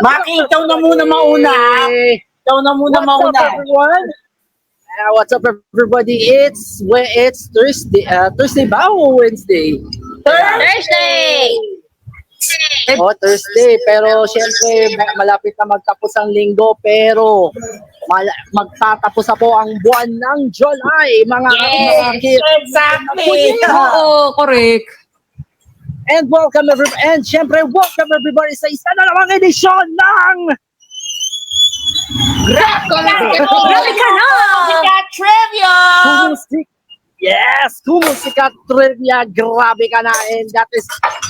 Maki, ikaw na muna mauna. Ikaw na muna mauna. What's up, everyone? What's up, everybody? It's Thursday. Thursday ba o Wednesday? Thursday! Thursday. Pero syempre, malapit na magtapos ang linggo. Pero magtatapos na po ang buwan ng July, mga kids. Exactly. Oo, correct. And welcome everybody. And syempre, welcome everybody sa isa na namang edisyon ng Grabe ka na! Sikat Trivia! Kumusikat Trivia. Grabe ka na.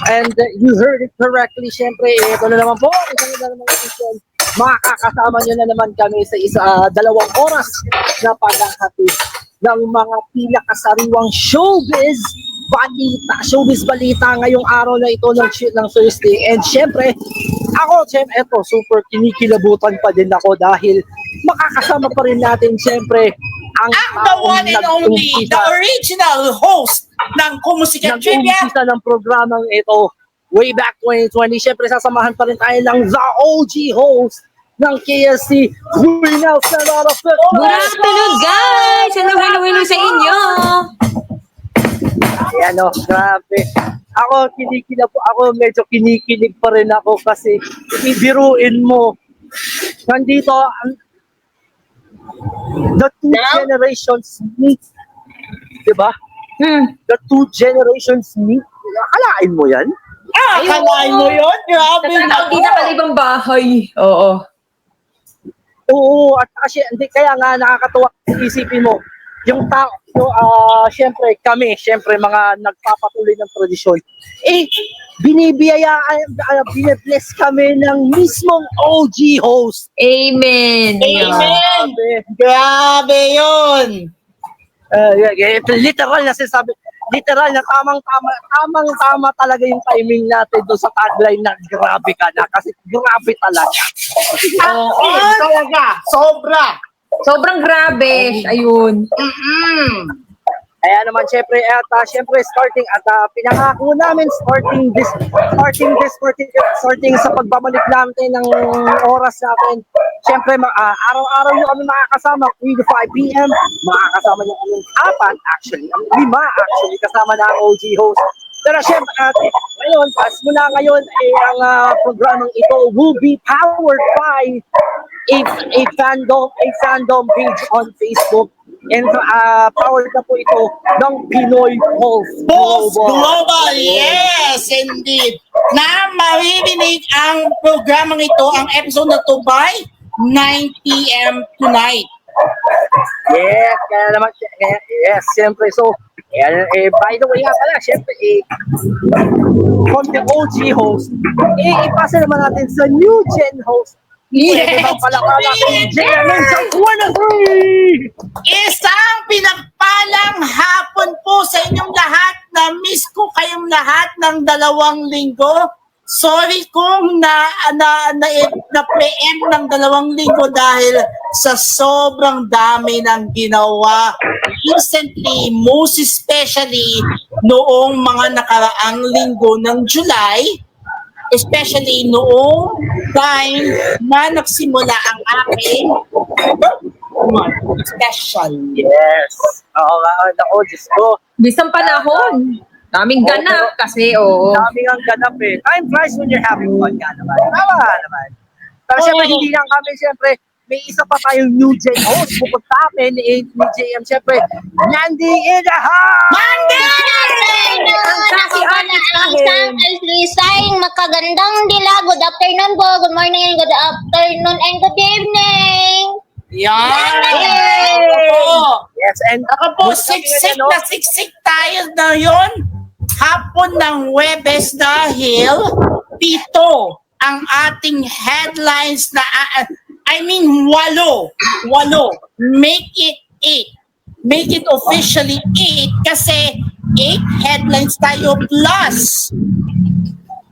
And you heard it correctly. Syempre, ito na naman po. Ito na naman edisyon. Makakasama nyo na naman kami sa 2 oras na paghahati ng mga pinakasariwang showbiz balita ngayong araw na ito ng Thursday. And syempre, super kinikilabutan pa din ako dahil makakasama pa rin natin syempre ang the one and only, the original host ng Kumusikat Trivia. Nag-umpisa ng programang ito way back 2020. Syempre, sasamahan pa rin tayo ng the OG host ng KSC, Winal Sanara. Good afternoon, guys! Hello sa inyo! Grabe. Medyo kinikilig pa rin ako kasi ibiruin mo. Nandito, the two generations meet. Diba? The two generations meet. Akalain mo yan? Akalain mo yun? Grabe na. Hindi na kalibang bahay. Oo. Oo, at kasi kaya nga nakakatuwa isipin mo yung tao, syempre mga nagpapatuloy ng tradisyon. Binibless kami ng mismong OG host. Amen. Amen. Grabe yun. Literal na tamang-tama talaga yung timing natin doon sa tagline na grabe ka na kasi grabe talaga. Talaga. Sobra. Sobrang grabe. Ayun. Kaya naman syempre pinangako namin starting sa pagbabalik natin ng oras natin. Syempre araw-araw yung kami makakasama 3 to 5 p.m. Makakasama niyo kami 5 kasama na ang OG host. Pero syempre ngayon ang programang ito will be powered by a fandom page on Facebook. And powered na po ito ng Pinoy Pulse Global. Yes, indeed. Na maririnig ang programang ito, ang episode na to by 9 p.m. tonight. Yes, siyempre. So, by the way pala, siyempre, from the OG host, ipasa naman natin sa new gen host. Yes! Isang pinagpalang hapon po sa inyong lahat. Na-miss ko kayong lahat ng 2 linggo. Sorry kung na-preempt ng 2 linggo dahil sa sobrang dami ng ginawa. Recently, most especially noong mga nakaraang linggo ng July, especially noong time na nagsimula ang aking special. Yes. Diyos ko. Bisang panahon. Daming ganap kasi, oo. Daming ang ganap eh. Time flies when you're having fun ka naman. Tama naman. Pero syempre, hindi lang kami, syempre, may isa pa tayong new gen host. Bukod sa amin, ni JM, syempre, Nandi in the house! Nandi! Isang Lisay, makagandang dila. Good afternoon po. Good morning and good afternoon and good evening. Yan! Yes, and ako po, siksik tayo na yun. Hapon ng Webes dahil 7 ang ating headlines na, 8. Make it 8. Make it officially 8 kasi 8 headlines tayo plus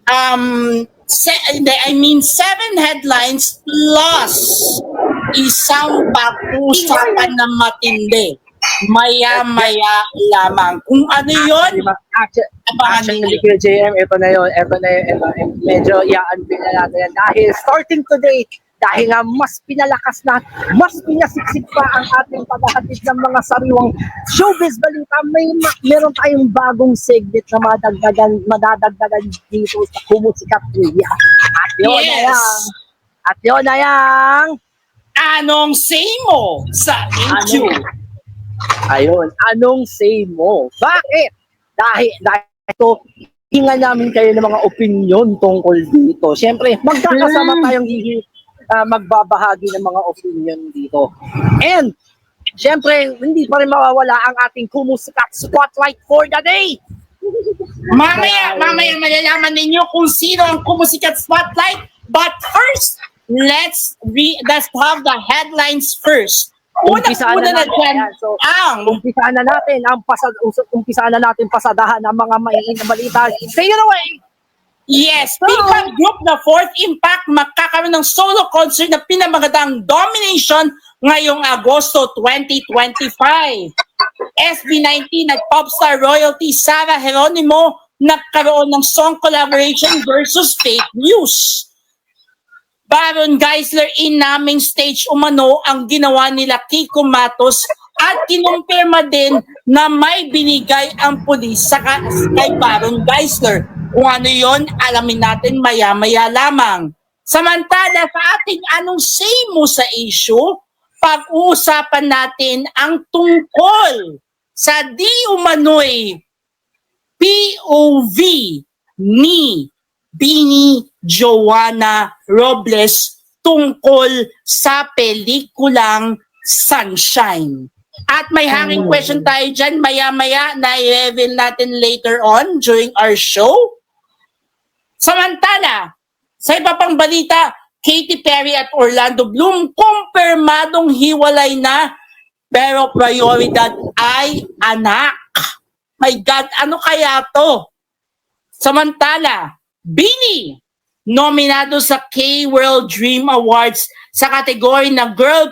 7 headlines plus isang pag-usapan na matindi. maya-maya lamang. Kung ano yun, abangan Actually, ninyo. Kuya JM, ito na yun. Medyo i-unveil na natin yan. Dahil starting today, dahil nga mas pinalakas na, mas pinasiksik pa ang ating paghahatid ng mga sariwang showbiz balita. Meron tayong bagong segment na madadagdagan dito sa Kumusikat Media. At yun na Yes. yan. At yun na yan. Anong say mo sa issue? Ayun, anong say mo? Bakit? Dahil ito, hinga namin kayo ng mga opinion tungkol dito. Siyempre, magkakasama tayong magbabahagi ng mga opinion dito. And, siyempre, hindi pa rin mawawala ang ating Kumusikat Spotlight for the day. Mamaya malalaman ninyo kung sino ang Kumusikat Spotlight. But first, let's have the headlines first. Umpisahan Una na natin. dyan Ayan, so, ang umpisahan na natin pasadahan ng mga maingay na balita. Take it away! yes, Pickup Group na Fourth Impact magkakaroon ng solo concert na pinamagatang Domination ngayong Agosto 2025. SB19 at Popstar Royalty Sarah Geronimo nagkaroon ng song collaboration versus fake news. Baron Geisler inaming stage umano ang ginawa nila Kiko Matos at kinumpirma din na may binigay ang pulis sa kay Baron Geisler. Kung ano yon, alamin natin maya-maya lamang. Samantala sa ating anong say mo sa issue, pag-uusapan natin ang tungkol sa di umano'y POV ni Bini Joanna Robles tungkol sa pelikulang Sunshine. At may hanging question tayo dyan, maya-maya na i-reveal natin later on during our show. Samantala, sa iba pang balita, Katy Perry at Orlando Bloom kumpirmadong hiwalay na pero prioridad ay anak. My God, ano kaya to? Samantala, Bini, nominado sa K-World Dream Awards sa kategory ng Girl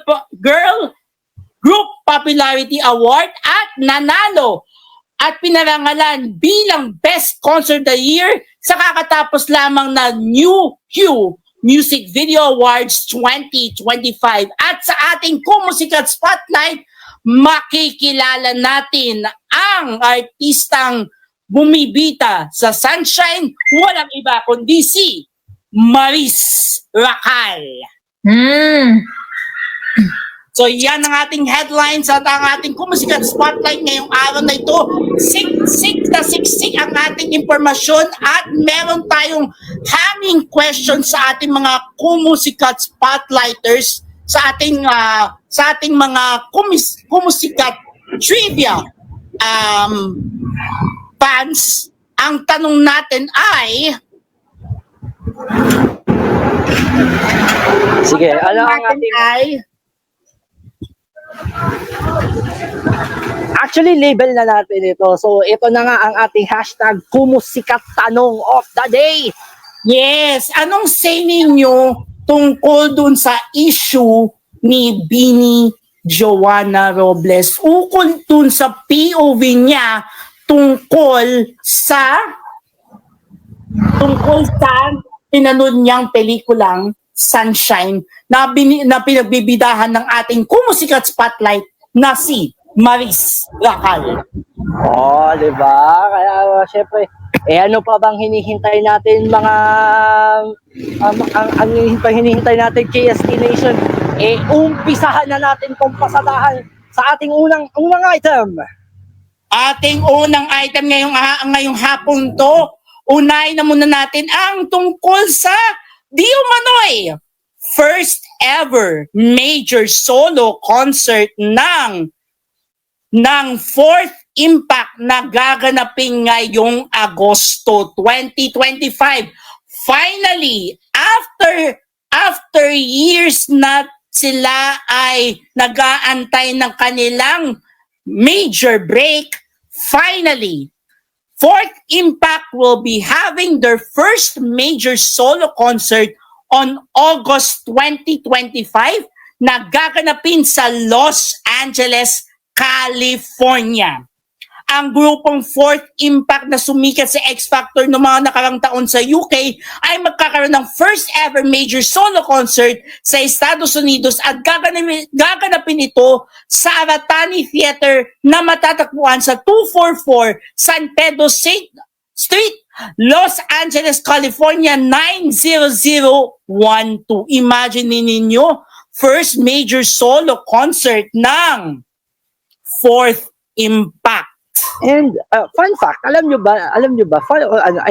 Group Popularity Award at nanalo at pinarangalan bilang Best Concert of the Year sa kakatapos lamang na New Hue Music Video Awards 2025. At sa ating Kumusikat Spotlight, makikilala natin ang artistang bumibita sa Sunshine, walang iba kundi si Maris Racal. So yan ang ating headlines at ang ating Kumusikat Spotlight ngayong araw na ito. Siksik ang ating impormasyon at meron tayong hanging question sa ating mga Kumusikat Spotlighters sa ating mga Kumusikat Trivia fans. Ang tanong natin ay Sige, ano ang ating... Actually, label na natin ito. So, ito na nga ang ating hashtag Kumusikat Tanong of the Day. yes, anong say ninyo tungkol dun sa issue ni Bini Joanna Robles ukol dun sa POV niya tungkol sa pinanood niyang pelikulang Sunshine na pinagbibidahan ng ating Kumusikat Spotlight na si Maris Racal. Oh, di ba? Kaya syempre, ano pa bang hinihintay natin mga ang hinihintay natin KST Nation? Umpisahan na natin tong pasadahan sa ating unang item. Ating unang item ngayong hapon to, unahin na muna natin ang tungkol sa di umano'y first ever major solo concert ng Fourth Impact na gaganapin ngayong Agosto 2025. Finally, after years na sila ay nag-aantay ng kanilang major break, finally, Fourth Impact will be having their first major solo concert on August 2025 na gaganapin sa Los Angeles, California. Ang grupong Fourth Impact na sumikat sa X Factor noong mga nakarang taon sa UK ay magkakaroon ng first ever major solo concert sa Estados Unidos at gaganapin ito sa Aratani Theater na matatagpuan sa 244 San Pedro Street, Los Angeles, California 90012. Imagine ninyo, first major solo concert ng Fourth Impact. And fun fact, alam nyo ba,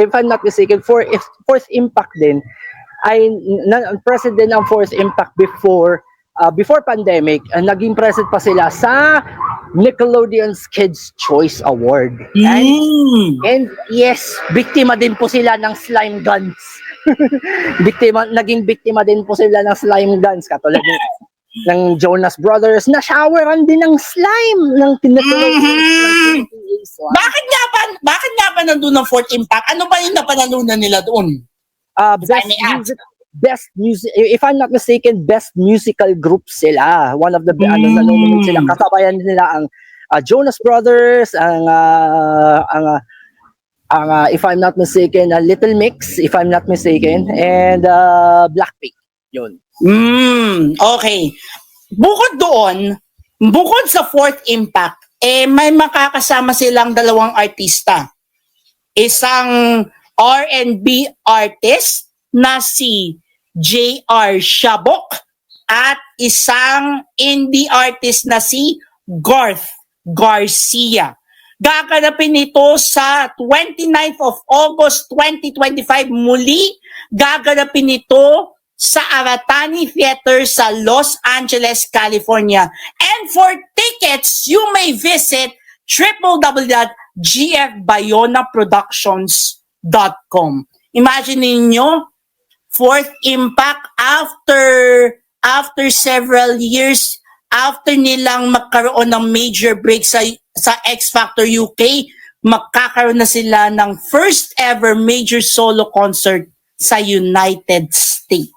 if I'm not mistaken, Fourth Impact din, ay president ng Fourth Impact before pandemic, naging president pa sila sa Nickelodeon's Kids' Choice Award. And yes, biktima din po sila ng slime guns. Naging biktima din po sila ng slime guns, katulad ng Jonas Brothers na showeran din ng slime ng Nickelodeon. Bakit nga ba nandun ng Fourth Impact? Ano ba yung napanalunan nila doon? Best music, if I'm not mistaken, best musical group sila. One of the nanonood sila. Kasabayan nila ang Jonas Brothers, ang if I'm not mistaken, Little Mix, if I'm not mistaken, and Blackpink. Yun. Okay. Bukod sa Fourth Impact, may makakasama silang dalawang artista. Isang R&B artist na si J.R. Shabok at isang indie artist na si Garth Garcia. Gaganapin ito sa 29th of August 2025. Muli, gaganapin ito sa Aratani Theater sa Los Angeles, California. And for tickets, you may visit www.gfbayonaproductions.com. Imagine ninyo, Fourth Impact after several years, after nilang magkaroon ng major break sa X Factor UK, magkakaroon na sila ng first ever major solo concert sa United States.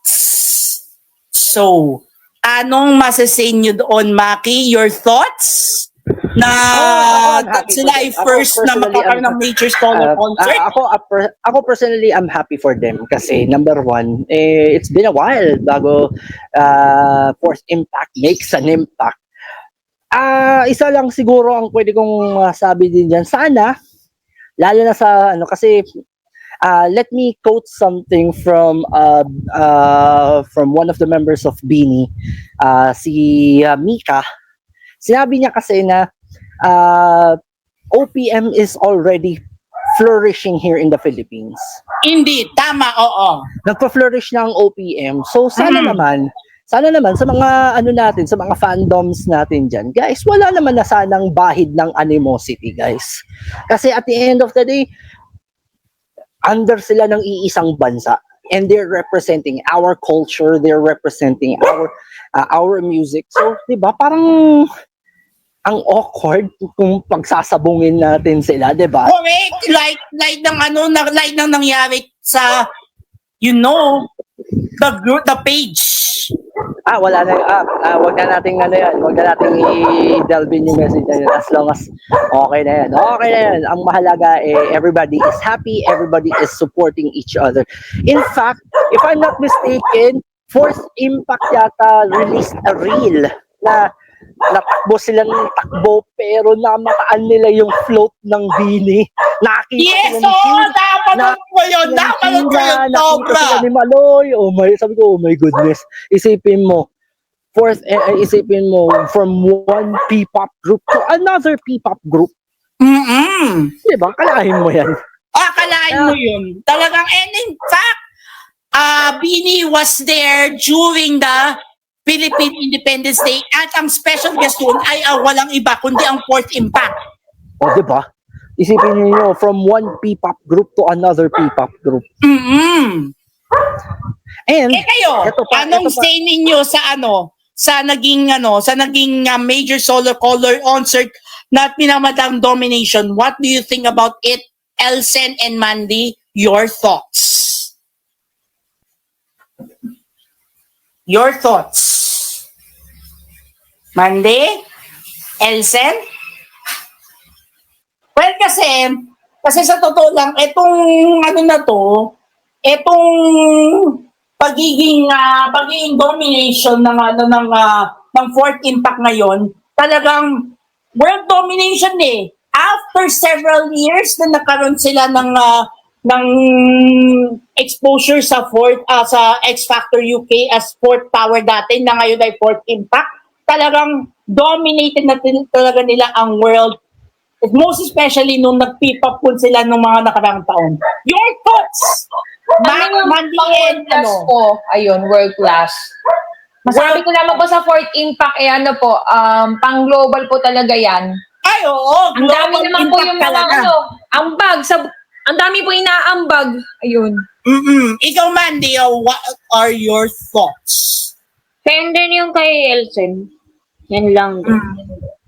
So, anong masasay nyo doon, Maki? Your thoughts? Na sila ay first na magkakaroon ng major solo concert? Ako personally, I'm happy for them kasi number one, it's been a while bago Fourth Impact makes an impact. Isa lang siguro ang pwede kong sabi din dyan. Sana, lalo na sa kasi let me quote something from one of the members of Beanie, si Mika. Sinabi niya kasi na OPM is already flourishing here in the Philippines. Indeed, tama, oo. Nagpa-flourish na ang OPM. So sana naman sa mga natin, sa mga fandoms natin diyan, guys, wala naman na sanang bahid ng animosity, guys. Kasi at the end of the day, under sila ng iisang bansa, and they're representing our culture, they're representing our music. So, 'di ba, parang ang awkward kung pagsasabungin natin sila, 'di ba? Correct, like nang nangyari sa the page. Wala na wag na nating wag na nating i-delve in yung message na yun, as long as okay na yan. Ang mahalaga everybody is happy, everybody is supporting each other. In fact, if I'm not mistaken, Fourth Impact yata released a reel na natakbo silang takbo pero namataan nila yung float ng Beanie. Yes, dapat ko yun, Nakita ni Maloy. Sabi ko, oh my goodness. Isipin mo, from one P-pop group to another P-pop group. Diba? Kalahin mo yan. Kalahin mo yun. Talagang, and in fact, Beanie was there during the Philippine Independence Day at ang special guest doon ay walang iba kundi ang Fourth Impact. Diba? Isipin niyo, from one P-pop group to another P-pop group. And kayo, anong say ninyo sa naging major solo concert na pinamatang domination? What do you think about it, Elsen and Mandy? Your thoughts? Mandy? Elsen? Well, kasi sa totoo lang, itong ano na to, itong pagiging domination ng Fourth Impact ngayon, talagang world domination eh. After several years na nagkaroon sila ng exposure sa sa X Factor UK as fourth power dati na ngayon ay Fourth Impact, talagang dominated na talaga nila ang world. Most especially nung nag-P-pop sila nung mga nakarang taon. Your thoughts? World class po. Ayun, world class. Masabi ko naman po sa Fourth Impact, ano po, pang global po talaga yan. Ay, oo. Ang dami Global naman po impact yung mga talaga. ambag. Ang dami po inaambag. Ayun. Ikaw, Mandy, what are your thoughts? Same din yung kay Elsen. Yan lang.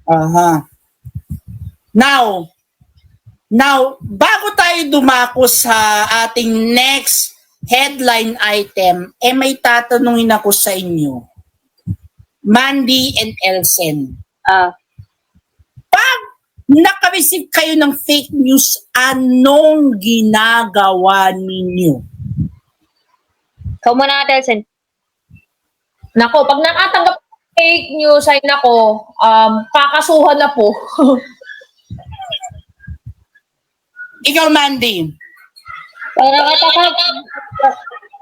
Aha. Now, bago tayo dumako sa ating next headline item, may tatanungin ako sa inyo. Mandy and Elsen. Pag naka-receive kayo ng fake news, anong ginagawa ninyo? Ikaw muna, Elsen. Nako, pag nakatanggap ng fake news, ay nako, kakasuhan na po. Ikaw, Mandy.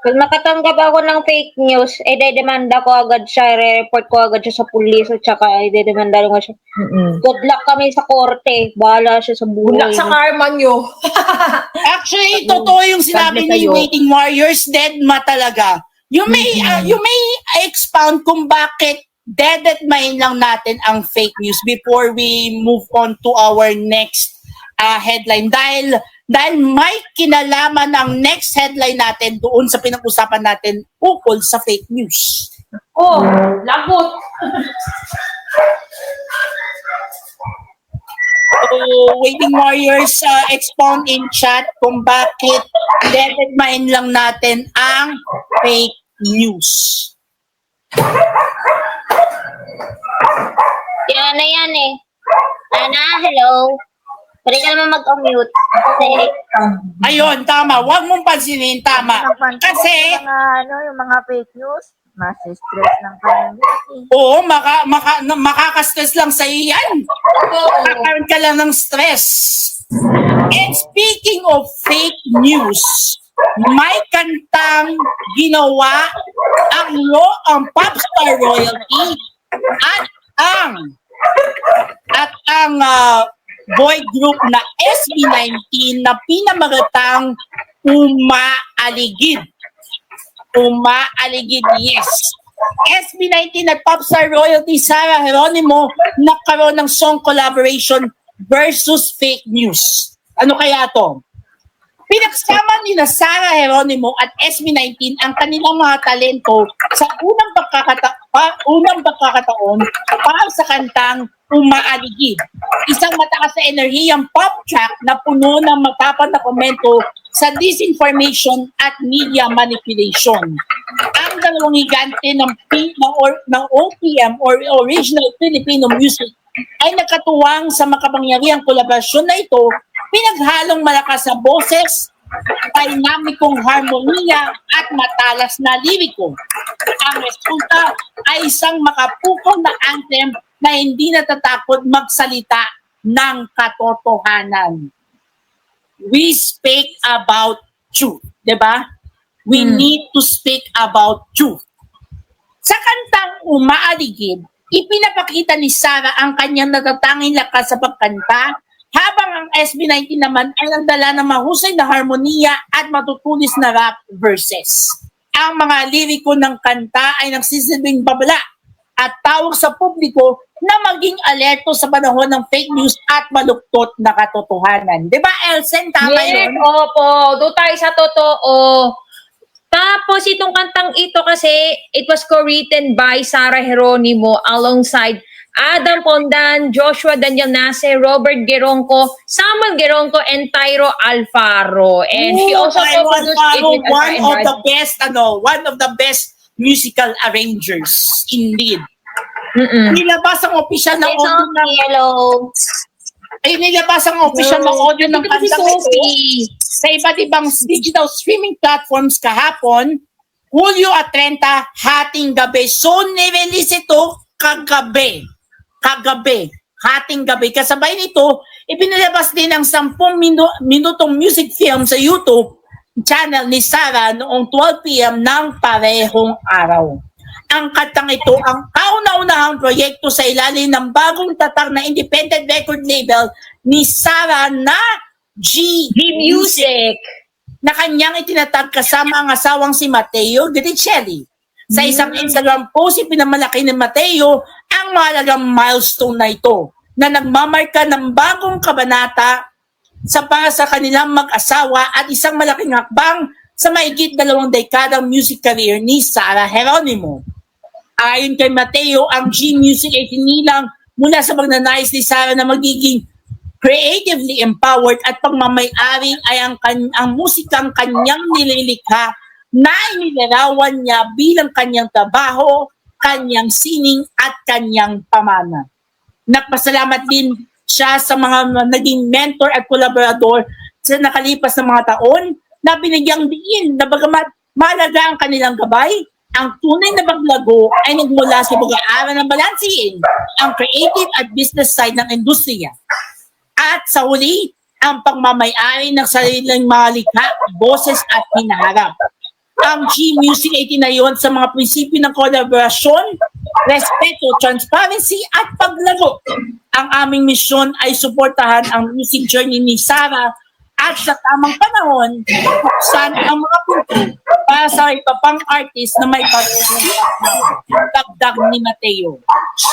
Pag makatanggap ako ng fake news, demanda ko agad siya, report ko agad siya sa pulis, at saka demanda ko siya. Good luck kami sa korte. Bahala siya sa buhay. Bulak sa karma nyo. Actually, totoo yung sinabi Sabi ni kayo. Waiting Warriors, dead ma talaga. You may expound kung bakit deadline lang natin ang fake news before we move on to our next headline. Dahil may kinalaman ang next headline natin doon sa pinag-usapan natin ukol sa fake news. Oh, lagot. So, Waiting Warriors, expound in chat kung bakit deadline lang natin ang fake news. Yan na yan eh. Ana, hello. Pwede ka naman mag-unmute. Kasi, Ayun, tama. Huwag mong pansinin, tama. Kasi, yung mga fake news, mas-stress ng community. oo, makaka-stress lang sa iyan. Kakaroon ka lang ng stress. And speaking of fake news, may kantang ginawa ang Popstar Royalty at ang boy group na SB19 na pinamagatang Umaaligid. Umaaligid, yes. SB19 at Popstar Royalty Sarah Geronimo nagkaroon ng song collaboration versus fake news. Ano kaya to? Pinagsama ni na Sarah Geronimo at SB19 ang kanilang mga talento sa unang pagkakataon para sa kantang Umaaligid. Isang mataas na enerhiyang pop track na puno ng matapang na komento sa disinformation at media manipulation. Ang dalawang higante ng OPM or Original Filipino Music ay nakatuwang sa makapangyarihang kolaborasyon na ito, pinaghalong malakas na boses, dynamicong harmonia at matalas na liriko. Ang resulta ay isang makapukaw na anthem na hindi natatakot magsalita ng katotohanan. We speak about truth, di ba? We need to speak about truth. Sa kantang Umaaligid, ipinapakita ni Sarah ang kanyang natatanging lakas sa pagkanta, habang ang SB19 naman ay nagdala ng mahusay na harmonia at matutulis na rap verses. Ang mga liriko ng kanta ay nagsisilbing babala at tawag sa publiko na maging alerto sa panahon ng fake news at maluktot na katotohanan. Di ba, Elsen? Tama Yes, yun? opo. Doon tayo sa totoo. Tapos itong kantang ito kasi, it was co-written by Sarah Geronimo alongside Adam Pondan, Joshua Daniel Nase, Robert Geronco, Samuel Geronco, and Tyro Alfaro. And he also Tyro co-produced it Alfaro, with Alpha and one of the best musical arrangers, indeed. Nilabas ang opisyal na It's audio on ng yellow. nilabas ang opisyal na audio ng Dito si kantang ito Sophie. sa iba't ibang digital streaming platforms kahapon, Hulyo at 30, hating gabi. So, nirelease ito kagabi. Hating gabi. Kasabay nito, ipinalabas din ang 10 minutong music film sa YouTube channel ni Sarah noong 12 p.m. ng parehong araw. Ang kantang ito ang kauna-unahang proyekto sa ilalim ng bagong tatak na independent record label ni Sarah na G Music. na kanyang itinatag kasama ang asawang si Matteo Gricelli. Sa isang Instagram post, ipinamalaki ni Matteo ang mahalagang milestone na ito na nagmamarka ng bagong kabanata para sa kanilang mag-asawa at isang malaking hakbang sa mahigit 2 dekadang music career ni Sarah Geronimo. Ayon kay Matteo, ang G Music ay hinilang mula sa pagnanais ni Sarah na magiging creatively empowered at pagmamay-ari ay ang musikang kanyang nililikha na inilarawan niya bilang kanyang trabaho, kanyang sining at kanyang pamana. Nagpasalamat din siya sa mga naging mentor at kolaborador sa nakalipas na mga taon na binigyang diin na bagamat mahalaga ang kanilang gabay, ang tunay na paglago ay nagmula sa pag-aaral ng balansiin ang creative at business side ng industriya. At sa huli, ang pagmamay-ari ng sariling mga likha, boses at hinaharap. Ang G Music ay tinayon sa mga prinsipyo ng kolaborasyon, respeto, transparency at paglago. Ang aming misyon ay suportahan ang music journey ni Sarah at sa tamang panahon, buksan ang mga punto para sa iba pang artist na may dagdag ni Matteo.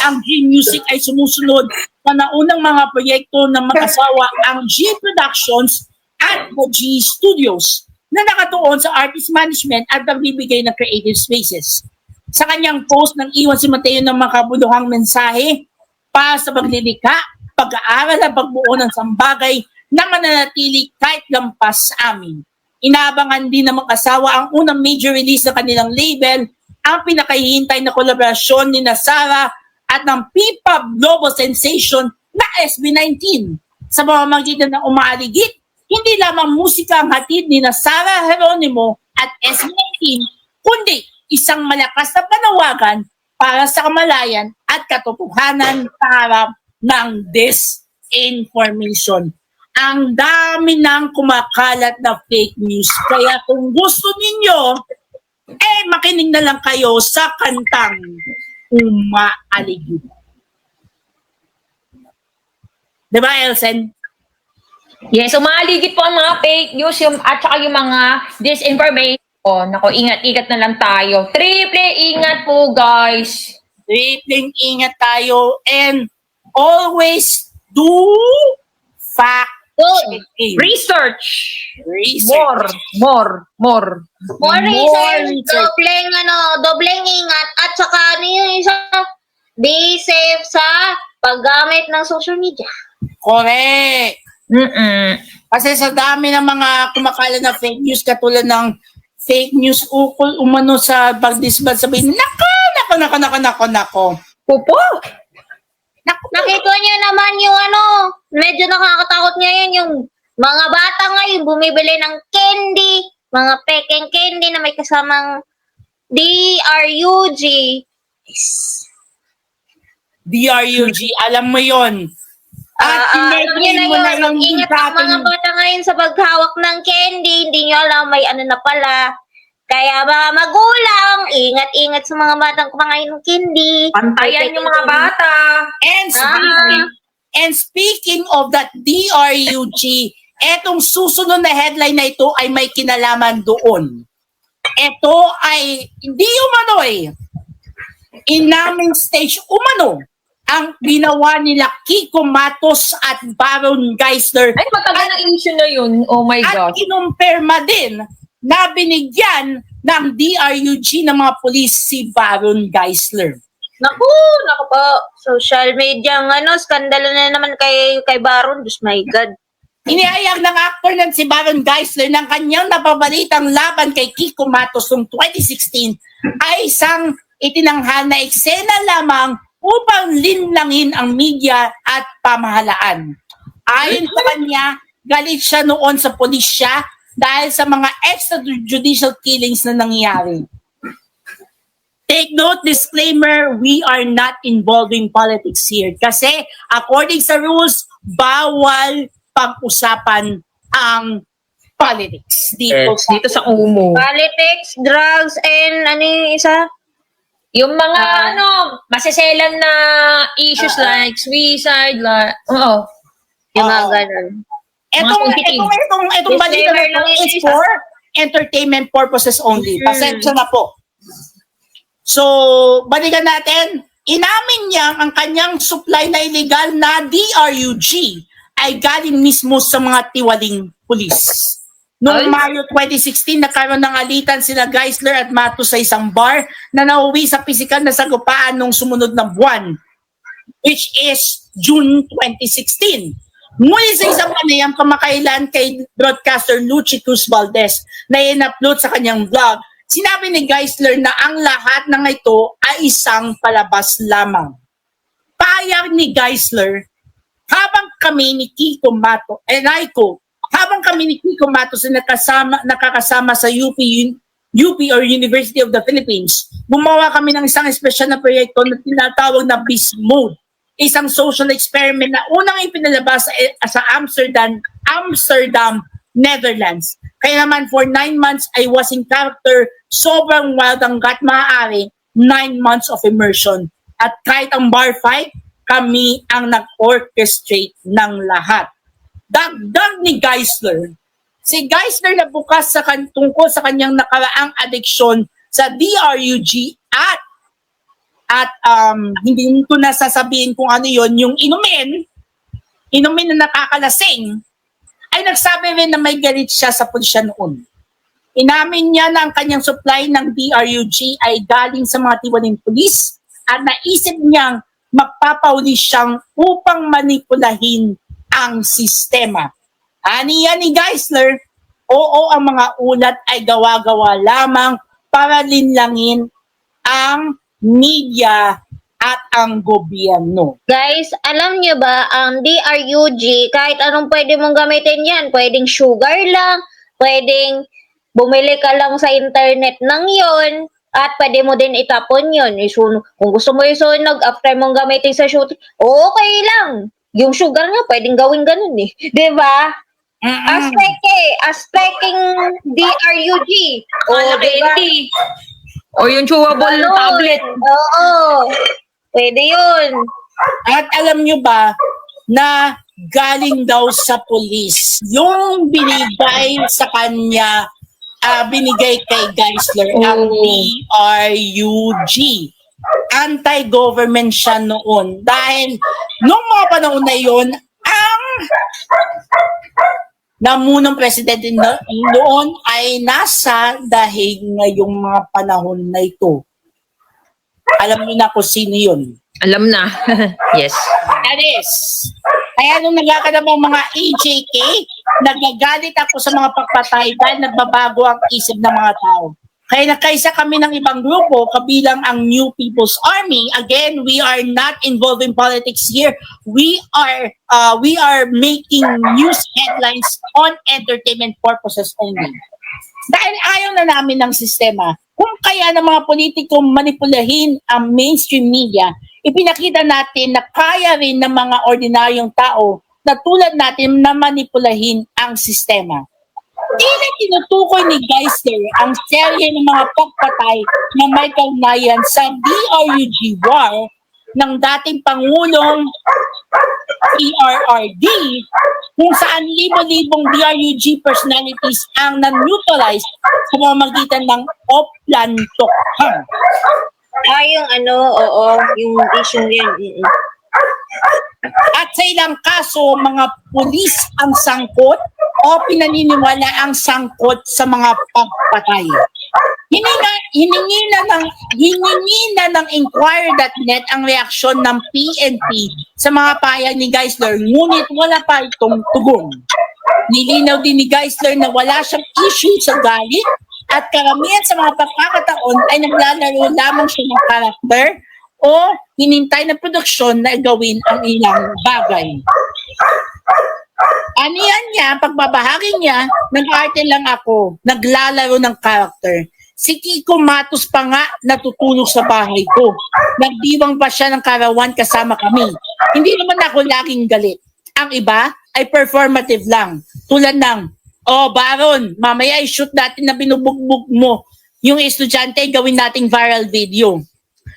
Ang G Music ay sumusunod sa naunang mga proyekto ng mag-asawa ang G Productions at G Studios na nakatuon sa artist management at nagbibigay ng creative spaces. Sa kanyang post nang iwan si Matteo ng makabuluhang mensahe para sa paglilikha, pag-aaral at pagbuo ng sambagay na mananatili kahit lampas sa amin. Inaabangan din ng mag-asawa ang unang major release ng kanilang label, ang pinakahihintay na kolaborasyon ni Sarah at ng P-pop global sensation na SB19. Sa pamamagitan ng umaaligid, hindi lamang musika ang hatid ni Sarah Geronimo at SB19, kundi isang malakas na panawagan para sa kamalayan at katotohanan sa harap ng disinformation. Ang dami ng kumakalat na fake news. Kaya kung gusto ninyo, makinig na lang kayo sa kantang Umaaligid. Diba, Elsen? Yes, umaaligid po ang mga fake news at saka yung mga disinformation. Nako, ingat-ingat na lang tayo. Triple ingat po, guys. Tripling ingat tayo and always do fact checking. Research. Research. More. More research, dobleng ingat, at saka ano yung isa, be safe sa paggamit ng social media. Correct. Kasi sa dami ng mga kumakalat na fake news, katulad ng fake news ukol umano sa pagdisbad, sabihin, nako. Pupo. Nakita niyo naman yung medyo nakakatakot ngayon yung mga bata ngayon bumibili ng candy, mga pekeng candy na may kasamang DRUG. DRUG, alam mo yon. At Alam niyo na yun, ingat ang mga bata ngayon sa paghawak ng candy, hindi niyo alam may ano na pala. Kaya mga magulang, ingat-ingat sa mga batang kumakain ng candy. Pantayan yung mga bata. And speaking of that DRUG, etong susunod na headline na ito ay may kinalaman doon. Ito ay hindi umano inaming stage umano ang ginawa nila Kiko Matos at Baron Geisler. Ay, matagal na issue na yun. Oh my At gosh. kinumpirma din na binigyan ng DRUG ng mga pulis si Baron Geisler. Naku po. Social media skandalo na naman kay Baron. Diyos my God. Inihayag ng actor na si Baron Geisler ng kanyang napabalitang laban kay Kiko Matos noong 2016 ay isang itinanghal na eksena lamang upang linlangin ang media at pamahalaan. Ayon sa kanya, galit siya noon sa pulisya dahil sa mga extrajudicial killings na nangyayari. Take note, disclaimer, we are not involving politics here. Kasi according sa rules, bawal pag-usapan ang politics dito sa Dito sa Umo. Politics, drugs, and ano yung isa? Yung mga maseselan na issues like suicide, like, Yung mga Oo. ganun. Etong Disclaimer balita na lang to yun, is isa. for entertainment purposes only. Pasensya na po. So, balikan natin. Inamin niya ang kanyang supply na illegal na DRUG ay galing mismo sa mga tiwaling pulis. Noong Mayo 2016, nagkaroon ng alitan sila Geisler at Mato sa isang bar na nauwi sa pisikal na sagupaan nung sumunod na buwan, which is June 2016. Muli sa isang panayam kamakailan kay broadcaster Luchi Cruz Valdez na in-upload sa kanyang vlog, sinabi ni Geisler na ang lahat ng ito ay isang palabas lamang. Payag ni Geisler, habang kami ni Kiko Mato, habang kami ni Kiko Matos na nakakasama sa UP or University of the Philippines, gumawa kami ng isang espesyal na proyekto na tinatawag na Beast Mode. Isang social experiment na unang ipinalabas sa Amsterdam, Netherlands. Kaya naman for 9 months I was in character, sobrang wild hanggat maaari, 9 months of immersion. At kahit ang bar fight, kami ang nag-orchestrate ng lahat. Dagdag ni Geisler, si Geisler na bukas tungkol sa kanyang nakaraang addiksyon sa DRUG at hindi ko na sasabihin kung ano yon, yung inumin na nakakalasing, ay nagsabi rin na may galit siya sa pulisya noon. Inamin niya na ang kanyang supply ng DRUG ay galing sa mga tiwaling pulis at naisip niyang magpapauli siyang upang manipulahin ang sistema. Aniya ni Geisler, oo, ang mga ulat ay gawa-gawa lamang para linlangin ang media at ang gobyerno. Guys, alam nyo ba, ang DRUG, kahit anong pwede mong gamitin yan. Pwedeng sugar lang, pwedeng bumili ka lang sa internet ng yon, at pwede mo din itapon yun. Kung gusto mo isunog, after mong gamitin sa shooting, okay lang. Yung sugar nga, pwedeng gawin ganun eh. Diba? Aspeking DRUG. Diba? O yung chewable tablet. Oo. Pwede yun. At alam nyo ba na galing daw sa pulis yung binigay sa kanya, binigay kay Geisler ang DRUG. Anti-government siya noon dahil noong mga panahon na yun, ang namunang presidente noon ay nasa dahig ngayong mga panahon na ito. Alam niyo na kung sino yun. Alam na. Yes. That is. Kaya nung nagkakanap ang mga AJK, nagagalit ako sa mga pagpatay dahil nagbabago ang isip ng mga tao. Kaya nagkaisa kami ng ibang grupo, kabilang ang New People's Army. Again, we are not involved in politics here. We are making news headlines on entertainment purposes only. Dahil ayaw na namin ng sistema. Kung kaya ng mga politiko manipulahin ang mainstream media, ipinakita natin na kaya rin ng mga ordinaryong tao na tulad natin na manipulahin ang sistema. Tila tinutukoy ni Geisler ang serye ng mga pagpatay na may kaugnayan sa DRUG war ng dating Pangulong PRRD, kung saan libo-libong DRUG personalities ang na-neutralize sa pamamagitan ng Oplan Tokhang. Yung issue yan. At sa ilang kaso, mga pulis ang sangkot o pinaniniwala ang sangkot sa mga pagpatay. Hiningi na ng Inquirer.net ang reaksyon ng PNP sa mga pahayag ni Geisler, ngunit wala pa itong tugon. Nilinaw din ni Geisler na wala siyang issue sa galit at karamihan sa mga pagkakataon ay naglalaro lamang siya ng karakter o hinintay ng produksyon na gawin ang ilang bagay. Aniyan niya, pagbabahagi niya, nag-arte lang ako, naglalaro ng character. Si Kiko Matos pa nga natutulog sa bahay ko. Nagdiwang pa siya ng karawan kasama kami. Hindi naman ako laging galit. Ang iba ay performative lang. Tulad ng, "Oh, Baron, mamaya i-shoot natin na binubugbog mo yung estudyante, gawin nating viral video."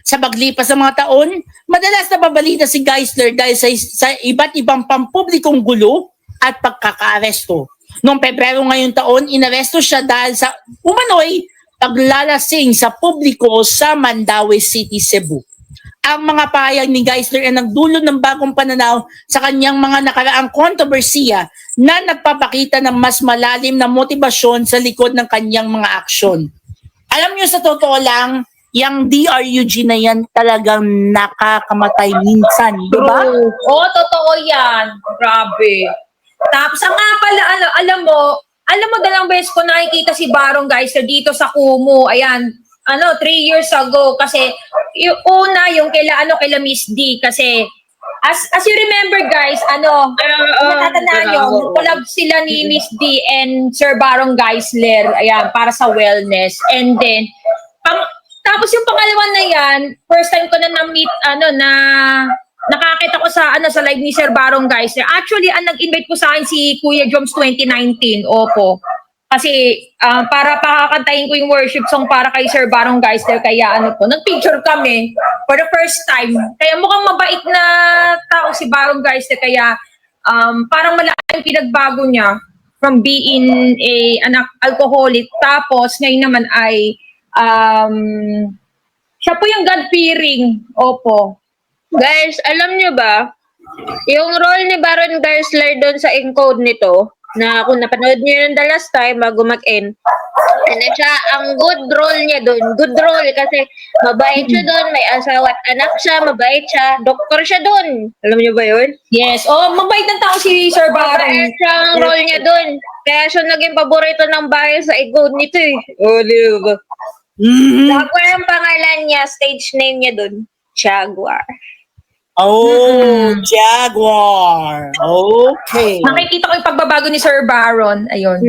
Sa paglipas ng mga taon, madalas nababalita si Geisler dahil sa iba't ibang pampublikong gulo at pagkakaaresto. Noong Pebrero ngayong taon, inaresto siya dahil sa umano'y paglalasing sa publiko sa Mandaue City, Cebu. Ang mga pahayag ni Geisler ay nagdulot ng bagong pananaw sa kanyang mga nakaraang kontrobersiya na nagpapakita ng mas malalim na motibasyon sa likod ng kanyang mga aksyon. Alam niyo, sa totoo lang, yung DRUG na yan talagang nakakamatay minsan, di ba? True. Oo, totoo yan. Grabe. Tapos nga pala, alam mo, dalawang beses ko nakikita si Barong Geisler dito sa Kumu. Ayan, 3 years ago. Kasi, yung una, yung kaila Miss D. Kasi, as you remember guys, natatandaan nyo, collab sila ni Miss D and Sir Barong Geisler. Ayan, para sa wellness. And then, tapos yung pangalawa na yan, first time ko na na-meet, nakakita ko sa live ni Sir Barong Geisler. Actually, ang nag-invite ko sa akin si Kuya Joms 2019. Opo. Kasi para pakakantahin ko yung worship song para kay Sir Barong Geisler. Kaya nag-picture kami for the first time. Kaya mukhang mabait na tao si Barong Geisler. Kaya parang malaki yung pinagbago niya from being an alcoholic. Tapos ngayon naman ay siya po yung God-fearing. Opo. Guys, alam nyo ba, yung role ni Baron Geisler doon sa encode nito, na kung napanood nyo yun the last time bago mag-end, siya, ang good role niya doon. Good role kasi mabait siya doon, may asawa at anak siya, mabait siya, doktor siya doon. Alam nyo ba yun? Yes. Mabait ng tao si Sir Barong. Mabait siya ang role niya doon. Kaya siya naging paborito ng bayan sa encode nito eh. Oh, di ba? Jaguar ang pangalan niya, stage name niya doon. Jaguar. Oh, Jaguar. Okay. Nakikita ko yung pagbabago ni Sir Baron. Ayun.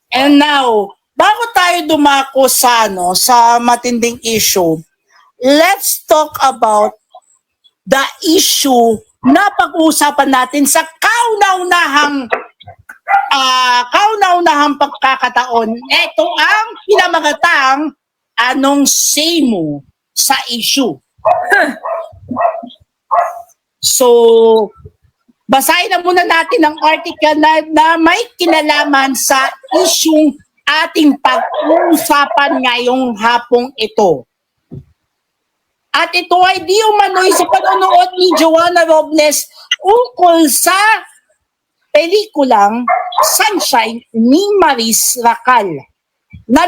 And now, bago tayo dumako sa matinding issue, let's talk about the issue na pag-uusapan natin sa kauna-unahang pagkakataon. Ito ang pinamagatang anong say mo sa issue. So, basahin na muna natin ang article na may kinalaman sa issue ating pag-uusapan ngayong hapong ito. At ito ay di umano'y sa panonood ni Joanna Robles ukol sa pelikulang Sunshine ni Maris Racal na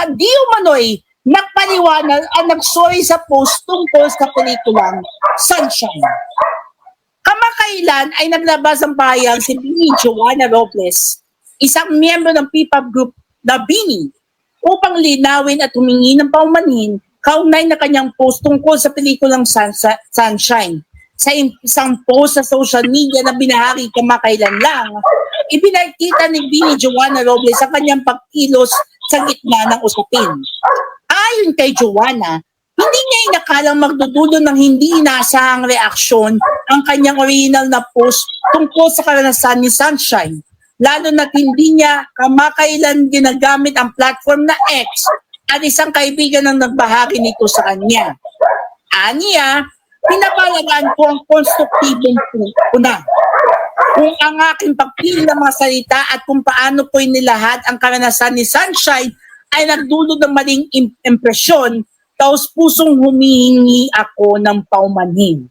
di umano'y nagpaliwanag ang nagsorry sa post tungkol sa pelikulang Sunshine. Kamakailan ay naglabas ang pahayag si Bini Joanna Robles, isang miyembro ng P-pop group na Bini, upang linawin at humingi ng paumanhin kaugnay na kanyang post tungkol sa pelikulang Sunshine. Sa isang post sa social media na binahagi kamakailan lang, ipinakita ni Bini Joanna Robles sa kanyang pagkilos sa gitna ng usapin. Ayon kay Joanna, hindi niya inakalang magdudulo ng hindi inaasahang reaksyon ang kanyang original na post tungkol sa karanasan ni Sunshine, lalo na't hindi niya kamakailan ginagamit ang platform na X at isang kaibigan ang nagbahagi nito sa kanya. Aniya, pinapalagaan ko ang konstruktibong puna. Kung ang aking pagpili ng mga salita at kung paano ko inilahad ang karanasan ni Sunshine ay nagdulot ng maling impresyon, taos pusong humihingi ako ng paumanhin.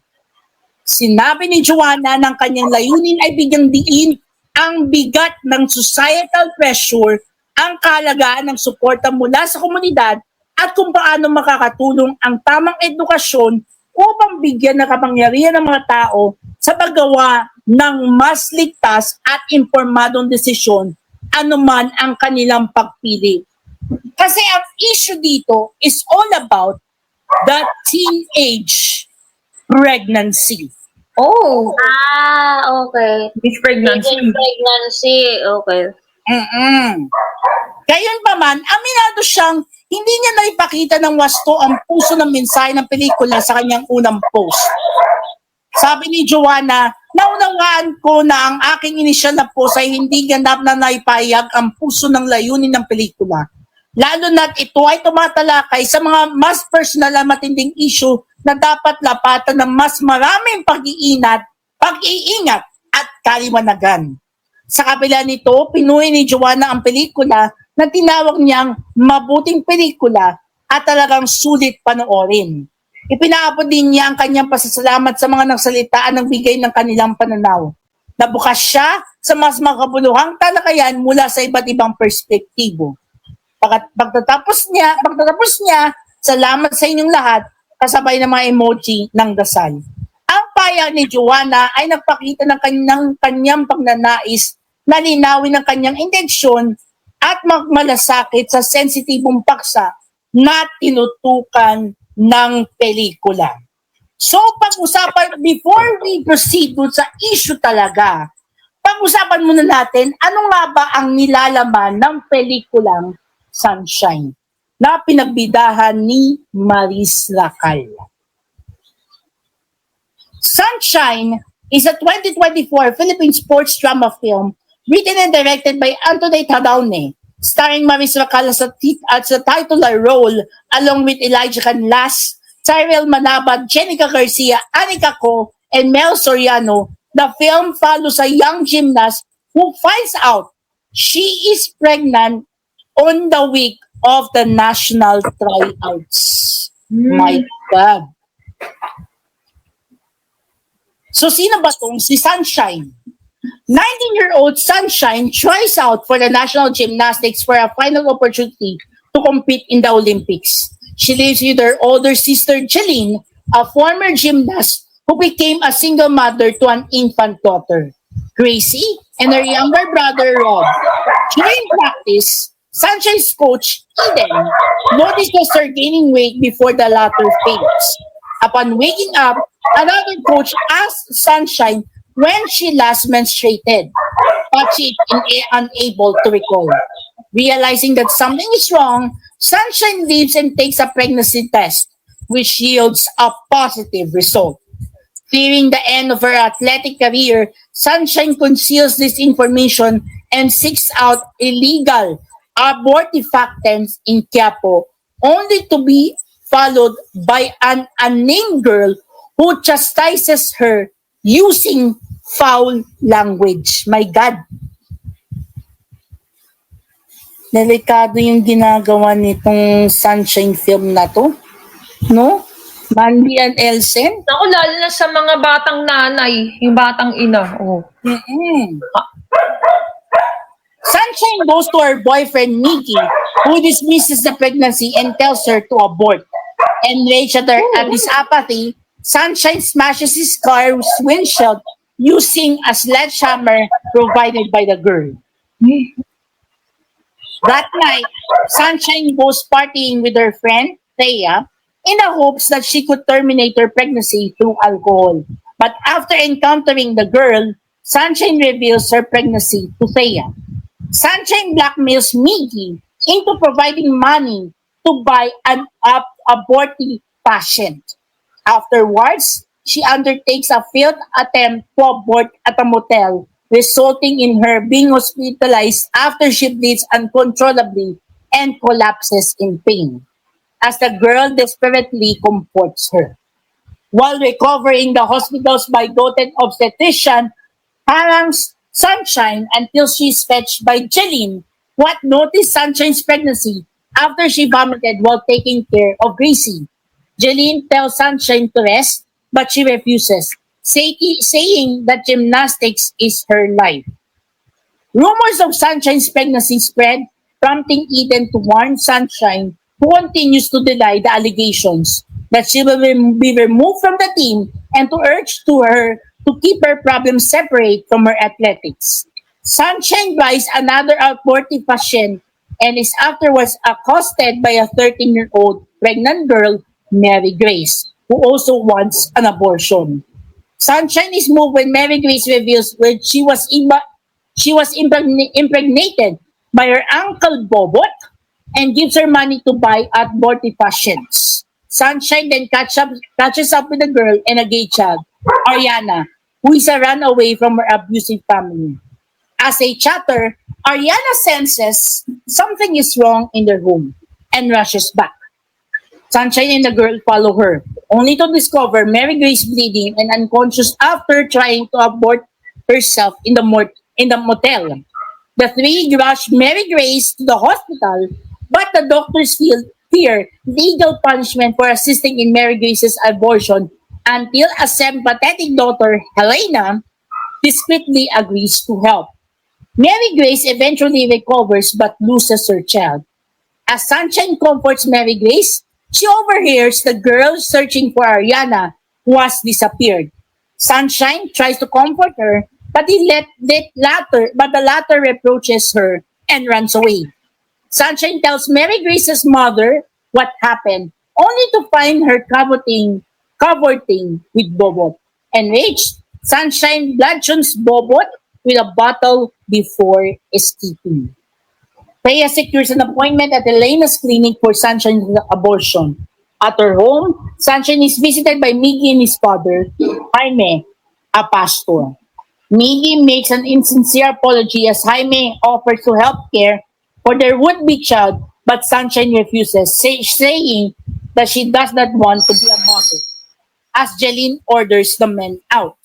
Sinabi ni Joanna ng kanyang layunin ay bigyang diin ang bigat ng societal pressure, ang kahalagahan ng suporta mula sa komunidad at kung paano makakatulong ang tamang edukasyon upang bigyan ng kapangyarihan ng mga tao sa paggawa ng mas ligtas at impormadong desisyon anuman ang kanilang pagpili. Kasi ang issue dito is all about the teenage pregnancy. Oh, Okay. this pregnancy. Teen pregnancy. Okay. Gayon pa man, aminado siyang hindi niya naipakita ng wasto ang puso ng mensahe ng pelikula sa kanyang unang post. Sabi ni Joanna, naunawaan ko na ang aking inisyal na post ay hindi ganap na naipahayag ang puso ng layunin ng pelikula. Lalo na't ito ay tumatalakay sa mga mas personal at matinding issue na dapat lapatan ng mas maraming pag-iingat at kaliwanagan. Sa kabila nito, pinuhay ni Joanna ang pelikula na tinawag niyang mabuting pelikula at talagang sulit panoorin. Ipinaabot din niya ang kanyang pasasalamat sa mga nagsalitaan ng bigay ng kanilang pananaw. Nabukas siya sa mas makabuluhang talakayan mula sa iba't ibang perspektibo. Pagtatapos niya, salamat sa inyong lahat, kasabay ng mga emoji ng dasal. Ang payag ni Joanna ay nagpakita ng kanyang pagnanais na linawin ang kanyang intensyon at magmalasakit sa sensitibong paksa na tinutukan ng pelikula. So, before we proceed sa issue talaga, pag-usapan muna natin ano nga ba ang nilalaman ng pelikulang Sunshine na pinagbidahan ni Maris Racal. Sunshine is a 2024 Philippine sports drama film written and directed by Antoinette Hadaone, starring Maris Racal as a titular role along with Elijah Canlas, Tyrell Manabat, Jenica Garcia, Anika Ko, and Mel Soriano. The film follows a young gymnast who finds out she is pregnant on the week of the national tryouts. My God. So, sino ba tong si Sunshine? 19-year-old Sunshine tries out for the national gymnastics for a final opportunity to compete in the Olympics. She lives with her older sister, Jeline, a former gymnast who became a single mother to an infant daughter, Gracie, and her younger brother, Rob. During practice, Sunshine's coach, Eden, notices her gaining weight before the latter fades. Upon waking up, another coach asks Sunshine when she last menstruated, but she is unable to recall. Realizing that something is wrong, Sunshine leaves and takes a pregnancy test, which yields a positive result. Fearing the end of her athletic career, Sunshine conceals this information and seeks out illegal abortifactants in Quiapo, only to be followed by an unnamed girl who chastises her using foul language. My God. Delikado yung ginagawa nitong Sunshine film na to. No? Mandy and Elsen? Ako, lalo na sa mga batang nanay, yung batang ina. Oh. Sunshine goes to her boyfriend, Mickey, who dismisses the pregnancy and tells her to abort. Enraged at his apathy, Sunshine smashes his car's windshield using a sledgehammer provided by the girl. That night, Sunshine goes partying with her friend, Thea, in the hopes that she could terminate her pregnancy through alcohol. But after encountering the girl, Sunshine reveals her pregnancy to Thea. Sunshine blackmails Mickey into providing money to buy an aborting patient. Afterwards, she undertakes a failed attempt to abort at a motel, resulting in her being hospitalized after she bleeds uncontrollably and collapses in pain, as the girl desperately comforts her. While recovering, the hospital's doted obstetrician harangues Sunshine until she is fetched by Jeline, who had noticed Sunshine's pregnancy after she vomited while taking care of Gracie. Jeline tells Sunshine to rest, but she refuses, saying that gymnastics is her life. Rumors of Sunshine's pregnancy spread, prompting Eden to warn Sunshine, who continues to deny the allegations, that she will be removed from the team and to urge to her to keep her problems separate from her athletics. Sunshine buys another abortive patient and is afterwards accosted by a 13-year-old pregnant girl, Mary Grace, who also wants an abortion. Sunshine is moved when Mary Grace reveals when she was impregnated by her uncle Bobot and gives her money to buy abortifacients. Sunshine then catches up with the girl and a gay child, Ariana, who is a runaway from her abusive family. As a chatter, Ariana senses something is wrong in their home and rushes back. Sunshine and the girl follow her, only to discover Mary Grace bleeding and unconscious after trying to abort herself in the motel. The three rush Mary Grace to the hospital, but the doctors fear legal punishment for assisting in Mary Grace's abortion until a sympathetic daughter, Helena, discreetly agrees to help. Mary Grace eventually recovers but loses her child. As Sunshine comforts Mary Grace, she overhears the girl searching for Ariana, who has disappeared. Sunshine tries to comfort her, but the latter reproaches her and runs away. Sunshine tells Mary Grace's mother what happened, only to find her cavorting with Bobot. Enraged, Sunshine bludgeons Bobot with a bottle before escaping. Rhea secures an appointment at Elena's clinic for Sunshine's abortion. At her home, Sunshine is visited by Miggy and his father, Jaime, a pastor. Miggy makes an insincere apology as Jaime offers to help care for their would-be child, but Sunshine refuses, saying that she does not want to be a mother, as Jeline orders the men out.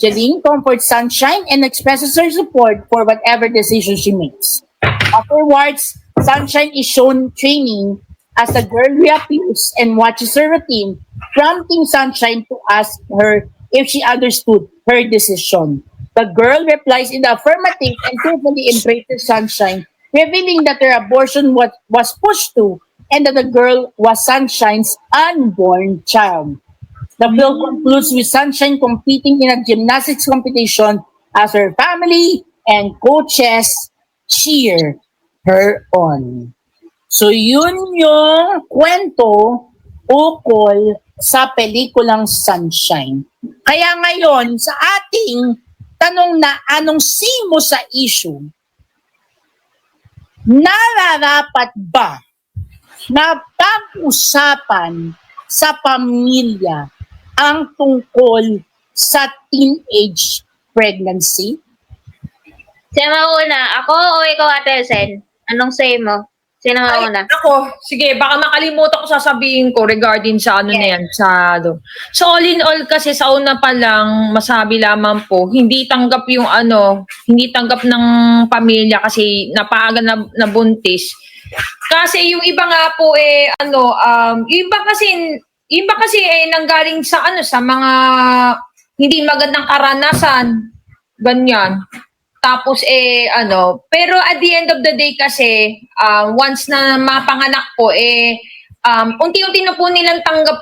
Jeline comforts Sunshine and expresses her support for whatever decision she makes. Afterwards, Sunshine is shown training as the girl reappears and watches her routine, prompting Sunshine to ask her if she understood her decision. The girl replies in the affirmative and carefully embraces Sunshine, revealing that her abortion was pushed to and that the girl was Sunshine's unborn child. The film concludes with Sunshine competing in a gymnastics competition as her family and coaches cheer her on. So yun yung kwento ukol sa pelikulang Sunshine. Kaya ngayon, sa ating tanong na anong say mo sa issue, nararapat ba na pag-usapan sa pamilya ang tungkol sa teenage pregnancy? Sino mauna? Ako o ikaw, Ate Sen? Anong say mo? Sino mauna? Ako, sige, baka makalimutan ko sasabihin ko regarding sa ano na yan, sa ano. So all in all kasi sa una pa lang, masabi lamang po, hindi tanggap yung hindi tanggap ng pamilya kasi napaaga na buntis. Kasi yung iba nga po yung iba kasi nanggaling sa sa mga hindi magandang karanasan, ganyan. Tapos pero at the end of the day kasi once na mapanganak po unti-unti na po nilang tanggap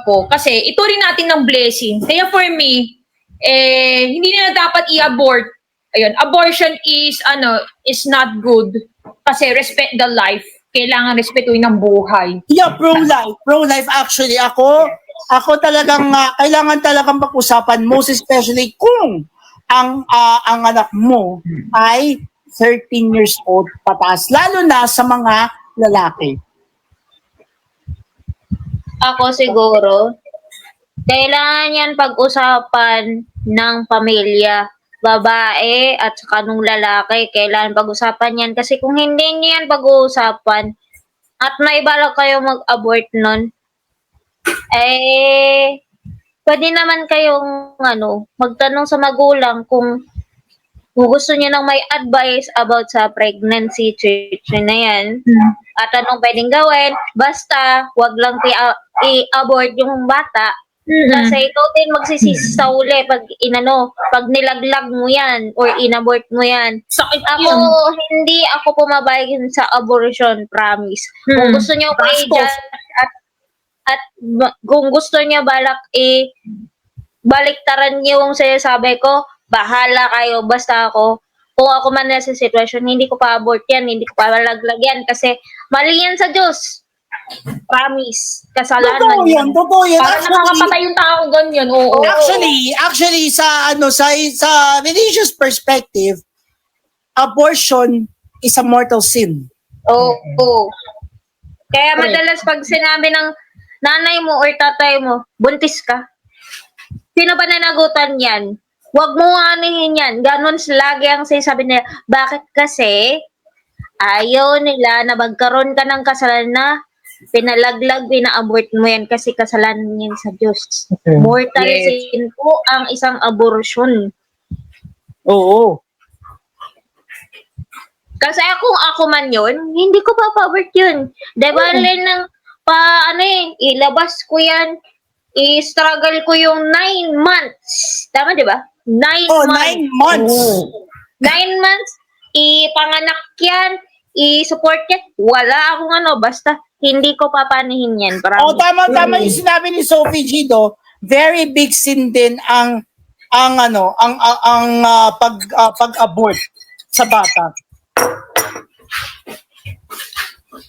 po kasi ito rin natin ng blessing. Kaya for me hindi na dapat i-abort. Ayun, abortion is not good kasi respect the life. Kailangan respetuhin ng buhay. Yeah, pro-life. Pro-life actually. Ako talagang kailangan talagang pag-usapan, most especially kung ang anak mo ay 13 years old pataas, lalo na sa mga lalaki. Ako siguro, kailangan yan pag-usapan ng pamilya, babae at saka nung lalaki. Kailangan pag-usapan yan kasi kung hindi niyo yan pag-uusapan at may balak kayo mag-abort nun, pwede naman kayong magtanong sa magulang kung gusto niyo nang may advice about sa pregnancy situation na yan. At anong pwedeng gawin, basta wag lang i-abort yung bata. Kasi ikaw din magsisisi sa uli pag nilaglag mo yan or inabort mo yan. Sakit Ako, yun. hindi ako pumabayag sa abortion, promise. Kung gusto niyo i-judge at kung gusto niya balak baliktaran niyo yung sinasabi ko, bahala kayo. Basta ako, kung ako man nasa sitwasyon, hindi ko pa abort yan, hindi ko pa malaglag yan kasi mali yan sa Diyos. Promise. Kasalanan Totoo yan. Parang nakakapatay yung tao ganyan. Oo. Actually sa religious perspective, abortion is a mortal sin. Oo. Kaya madalas pag sinabi ng nanay mo or tatay mo, buntis ka, sino ba nanagutan yan? Huwag mo anihin yan. Ganon lagi ang sinasabi nila. Bakit kasi ayaw nila na magkaroon ka ng kasalanan na pinalaglag, pina-abort mo yan kasi kasalanan yan sa Diyos. Mortal sin po ang isang abortion. Oo. Kasi ako man yun, hindi ko pa-abort yun. Diba, ilabas ko yan, i-struggle ko yung 9 months. Tama, diba? 9 months. 9 months, ipanganak yan, i-support yan. Wala akong basta hindi ko papanihin yan. Tama yung sinabi ni Sophie G do. Very big sin din ang pag-abort sa bata.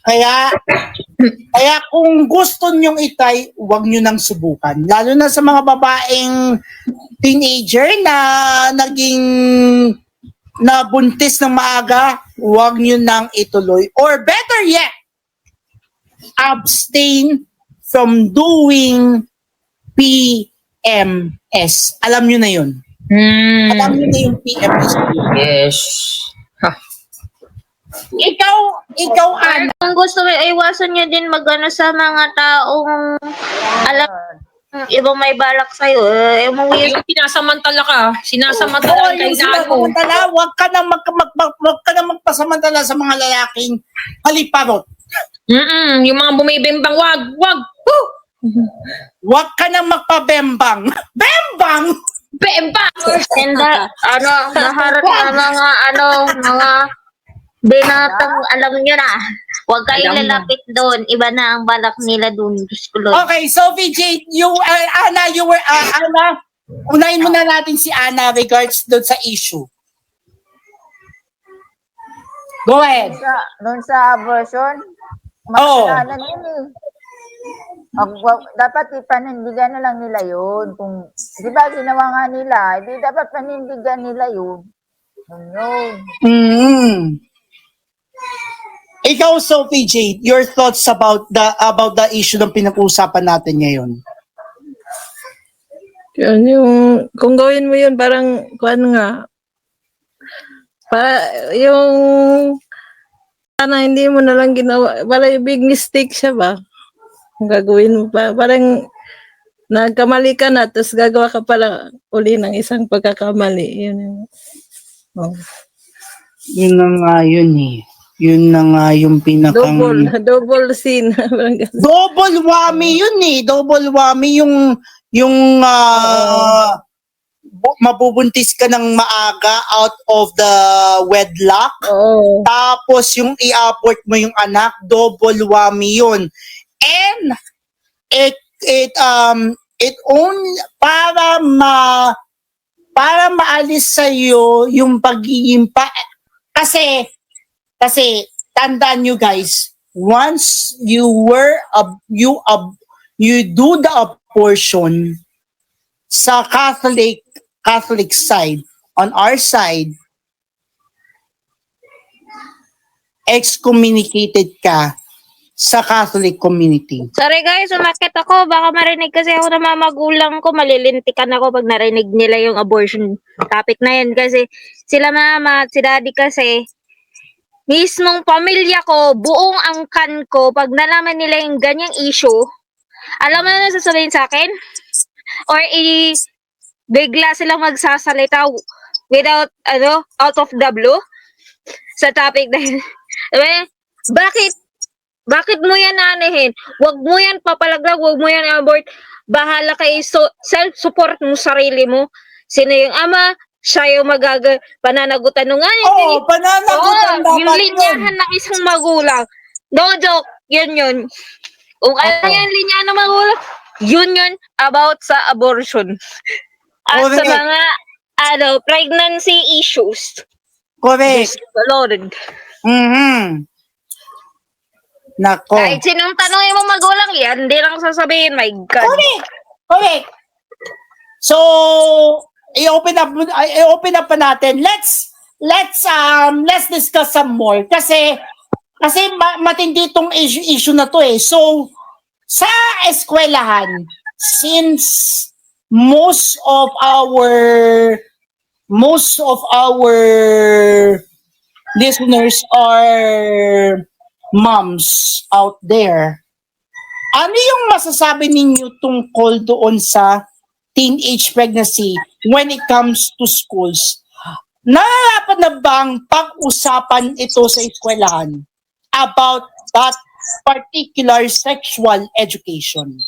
Kaya kung gusto nyong itry, huwag nyo nang subukan. Lalo na sa mga babaeng teenager na nabuntis ng maaga, huwag nyo nang ituloy. Or better yet, abstain from doing PMS. Alam nyo na yun. Alam nyo na yung PMS. Yes. Ikaw, Ana. Kung gusto mo, iwasan nyo din sa mga taong alam ibang may balak sa'yo. Yung sinasamantala ka. Sinasamantala Yung kay Nano. sinasamantala, huwag ka nang magpasamantala sa mga lalaking haliparot. Yung mga bumibimbang, wag. Woo! Huwag ka nang magpabembang. Bembang! Bembang! And naharap na mga binatang, alam nyo na. Huwag kayong Alam na. lalapit doon. Iba na ang balak nila doon. Diyos ko, Lord. Okay, so VJ, Ana, unahin muna natin si Ana regards doon sa issue. Go ahead. Noon sa abortion, makasalanan yun eh. Dapat ipanindigan na lang nila yun. Kung, di ba ginawa nga nila, di dapat panindigan nila yun. Yun. Ikaw, Sophie J, your thoughts about the issue ng pinag-uusapan natin ngayon? Yun, kung gawin mo yun, parang, hindi mo na lang ginawa, parang big mistake siya ba? Kung gagawin mo pa, parang, nagkamali ka na, tapos gagawa ka pala uli ng isang pagkakamali. Yun. Yun na nga yun eh. Yun na nga yung pinakang... Double sin. Double whammy yun eh. Double whammy yung mabubuntis ka ng maaga out of the wedlock. Oo. Tapos yung i-abort mo yung anak, double whammy yun. And it only para maalis sa iyo yung pagiging kasi tandaan nyo guys, once you do the abortion sa Catholic side, on our side, excommunicated ka sa Catholic community. Sorry guys, umakit ako. Baka marinig kasi ako ng mga magulang ko. Malilintikan ako pag narinig nila yung abortion topic na yan. Kasi sila mama at si daddy kasi, mismong pamilya ko, buong angkan ko, pag nalaman nila yung ganyang issue, alam mo na sasabihin sa akin? Or bigla silang magsasalita without, out of the blue sa topic na yun. Bakit mo yan anahin? Huwag mo yan papalaglag, huwag mo yan abort. Bahala kayo, self-support mo sarili mo. Sino yung ama, siya yung pananagutan nung nga. Oo, pananagutan dapat yung linyahan ng isang magulang. No joke, yun. Kung ano yung linyahan ng magulang, yun about sa abortion. At sa mga pregnancy issues. Correct. Lord. Mhm. Nako. Kahit sinong tanongin mo magulang yan, hindi lang sasabihin, my God. Correct. So, i-open up pa natin. Let's discuss some more kasi matindi tong issue na to eh. So, sa eskwelahan, since most of our listeners are moms out there, ano yung masasabi ninyo tungkol doon sa teenage pregnancy when it comes to schools? Nararapat na bang pag-usapan ito sa eskwelahan about that particular sexual education?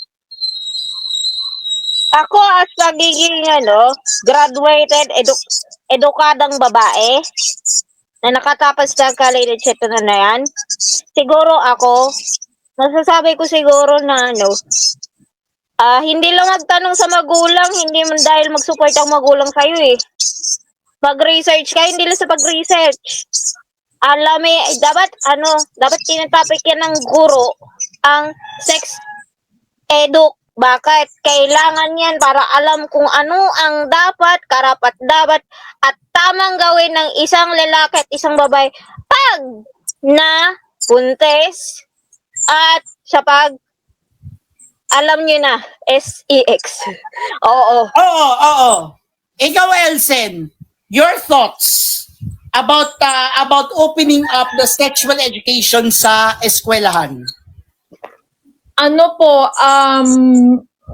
Ako as nagiging graduated edukadang babae na nakatapos ng college ito na yan, siguro ako, masasabi ko siguro na hindi lang magtanong sa magulang, hindi man dahil mag-support ang magulang sa'yo eh. Mag-research ka, hindi lang sa pag-research. Dapat tinatopic yan ng guro ang sex edu. Bakit? Kailangan yan para alam kung ano ang dapat, karapat-dapat, at tamang gawin ng isang lalaki at isang babae pag na buntis at sa pag alam nyo na, SEX. Oo. Ikaw, Elsen, your thoughts about opening up the sexual education sa eskwelahan? Ano po,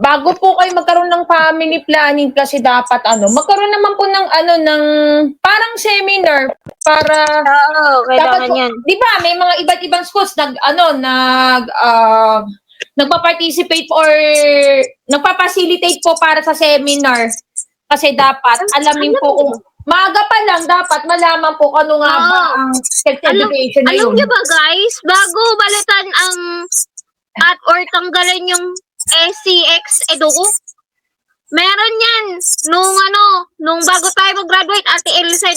bago po kayo magkaroon ng family planning kasi dapat magkaroon naman po ng parang seminar para Oo, kailangan po, yan. 'di ba, may mga iba't ibang schools nagpa-participate or nagpa-facilitate po para sa seminar. Kasi dapat alamin po kung maaga pa lang dapat malaman po kung ano nga ba ang sex education na Alam yun. niyo ba guys, bago balitan ang or tanggalin yung SCX edu, meron yan nung bago tayo mag-graduate, Ate Elsa,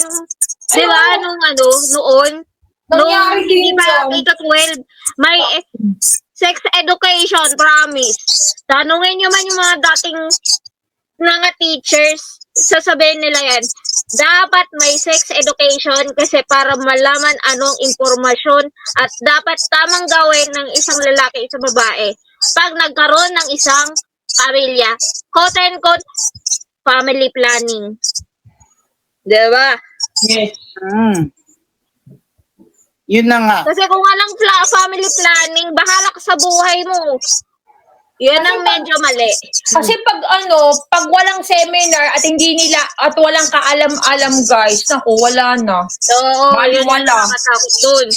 di ba, noon, Nangyari din hindi pa yun. 12, may sex education, promise. Tanungin nyo man yung mga dating mga teachers, sasabihin nila yan, dapat may sex education kasi para malaman anong impormasyon at dapat tamang gawin ng isang lalaki, isang babae pag nagkaroon ng isang pamilya. Quote and quote, family planning. Diba? Yes. Yun na nga. Kasi kung walang family planning, bahala ka sa buhay mo. Yan ang medyo mali. Kasi pag walang seminar at hindi nila at walang kaalam-alam guys, naku, wala na. Oo, yun ang Wala. nakatakot dun.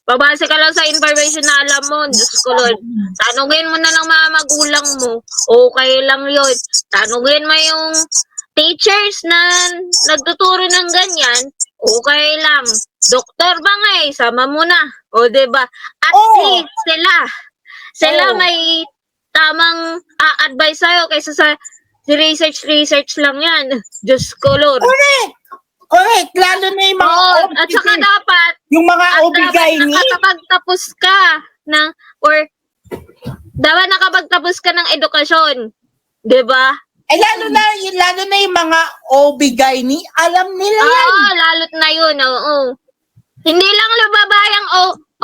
Babase ka lang sa information na alam mo, Diyos ko Lord. Tanungin mo na lang mga magulang mo, okay lang yun. Tanungin mo yung teachers na nagtuturo ng ganyan, okay lang. Doktor ba nga sama mo na. O diba? At least sila may tamang advice sa'yo kaysa sa research lang yan. Diyos ko Lord. Correct. Lalo na yung mga At saka dapat yung mga OB-GYN. nakapagtapos ka dapat nakapagtapos ka ng edukasyon. 'Di ba? Lalo na yung mga OB-GYN, alam nila yan. Oo, lalot na 'yun, oo. Hindi lang babae ang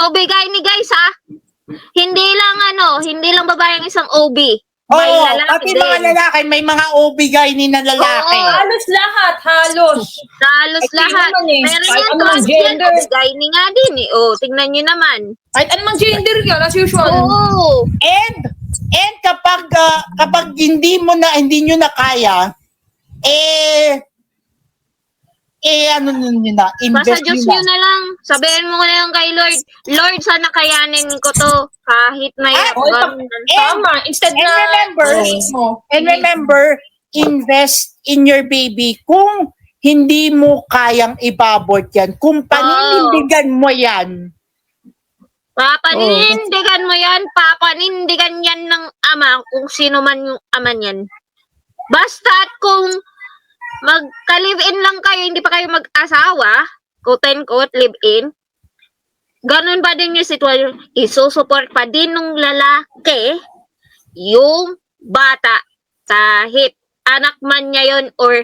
OB-GYN guys ha. Hindi lang babae ang isang OB. May Oo, lalaki pati din. mga lalaki, may mga OB-GYN na lalaki. Oo. Halos lahat. Halos Ay, lahat. naman eh. Meron Kahit yan, anong trans gender. yan. OB-GYN nga din eh. Oh, tingnan nyo naman. Kahit anong gender yun, as usual. Oo. And kapag hindi nyo na kaya, ano nyo na, Basta invest Diyos nyo nyo na. na lang. Sabihin mo na lang kay Lord, Lord, sana kayanin ko to. Kahit may Tama. Instead And na... remember, invest in your baby. Kung hindi mo kayang ibabot yan, kung paninindigan mo yan, papanindigan mo yan, papanindigan yan ng ama, kung sino man yung ama niyan. Basta kung magka-live-in lang kayo, hindi pa kayo mag-asawa, quote-unquote, live-in, ganun pa din yung sitwasyon. Isusupport pa din nung lalaki yung bata. Kahit anak man niya yun or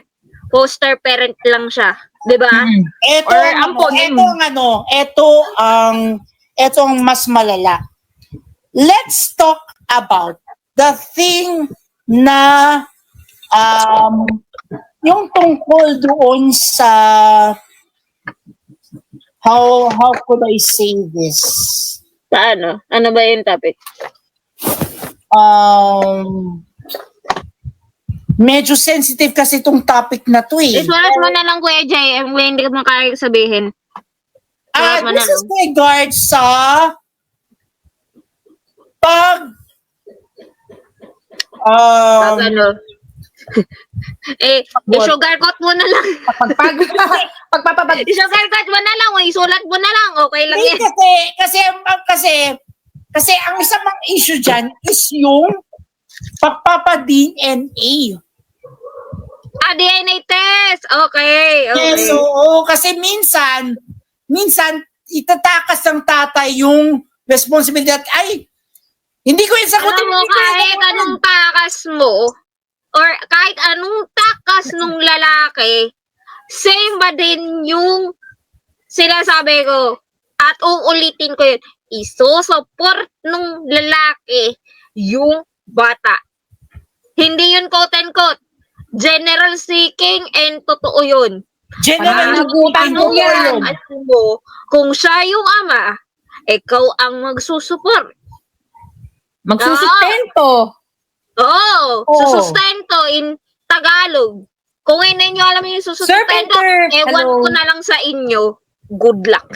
foster parent lang siya. Diba? Ito Or ang ampon. ito ang mas malala. Let's talk about the thing na yung tungkol doon sa how could I say this? Sa ano? Ano ba yung topic? Medyo sensitive kasi itong topic na to eh. Isulat mo na lang, Kuya Jay. Hindi ko makakaya sabihin. Sulat mo na This is lang. regards sa pag Pag ano. I-sugarcoat mo na lang. Pagpapabag. I-sugarcoat mo na lang. O isulat mo na lang. Okay lang yan. Kasi ang isang mga issue dyan is yung pagpapa-DNA. DNA test. Okay. Yes, oo. Kasi minsan, itatakas ng tatay yung responsibilidad. Ay, hindi ko yung sagutin. Alam mo, kahit anong takas mo, or kahit anong takas nung lalaki, same ba din yung sinasabi ko? At uulitin ko yun, isusupport nung lalaki yung bata. Hindi yun quote-unquote. General seeking and totoo yun. Panagutan mo yan. Alam mo, kung siya yung ama, ikaw ang magsusupport. Magsusustento. Oo, susustento in Tagalog. Kung hindi nyo alam yung Sir susustento, Peter, ewan hello. ko na lang sa inyo. Good luck.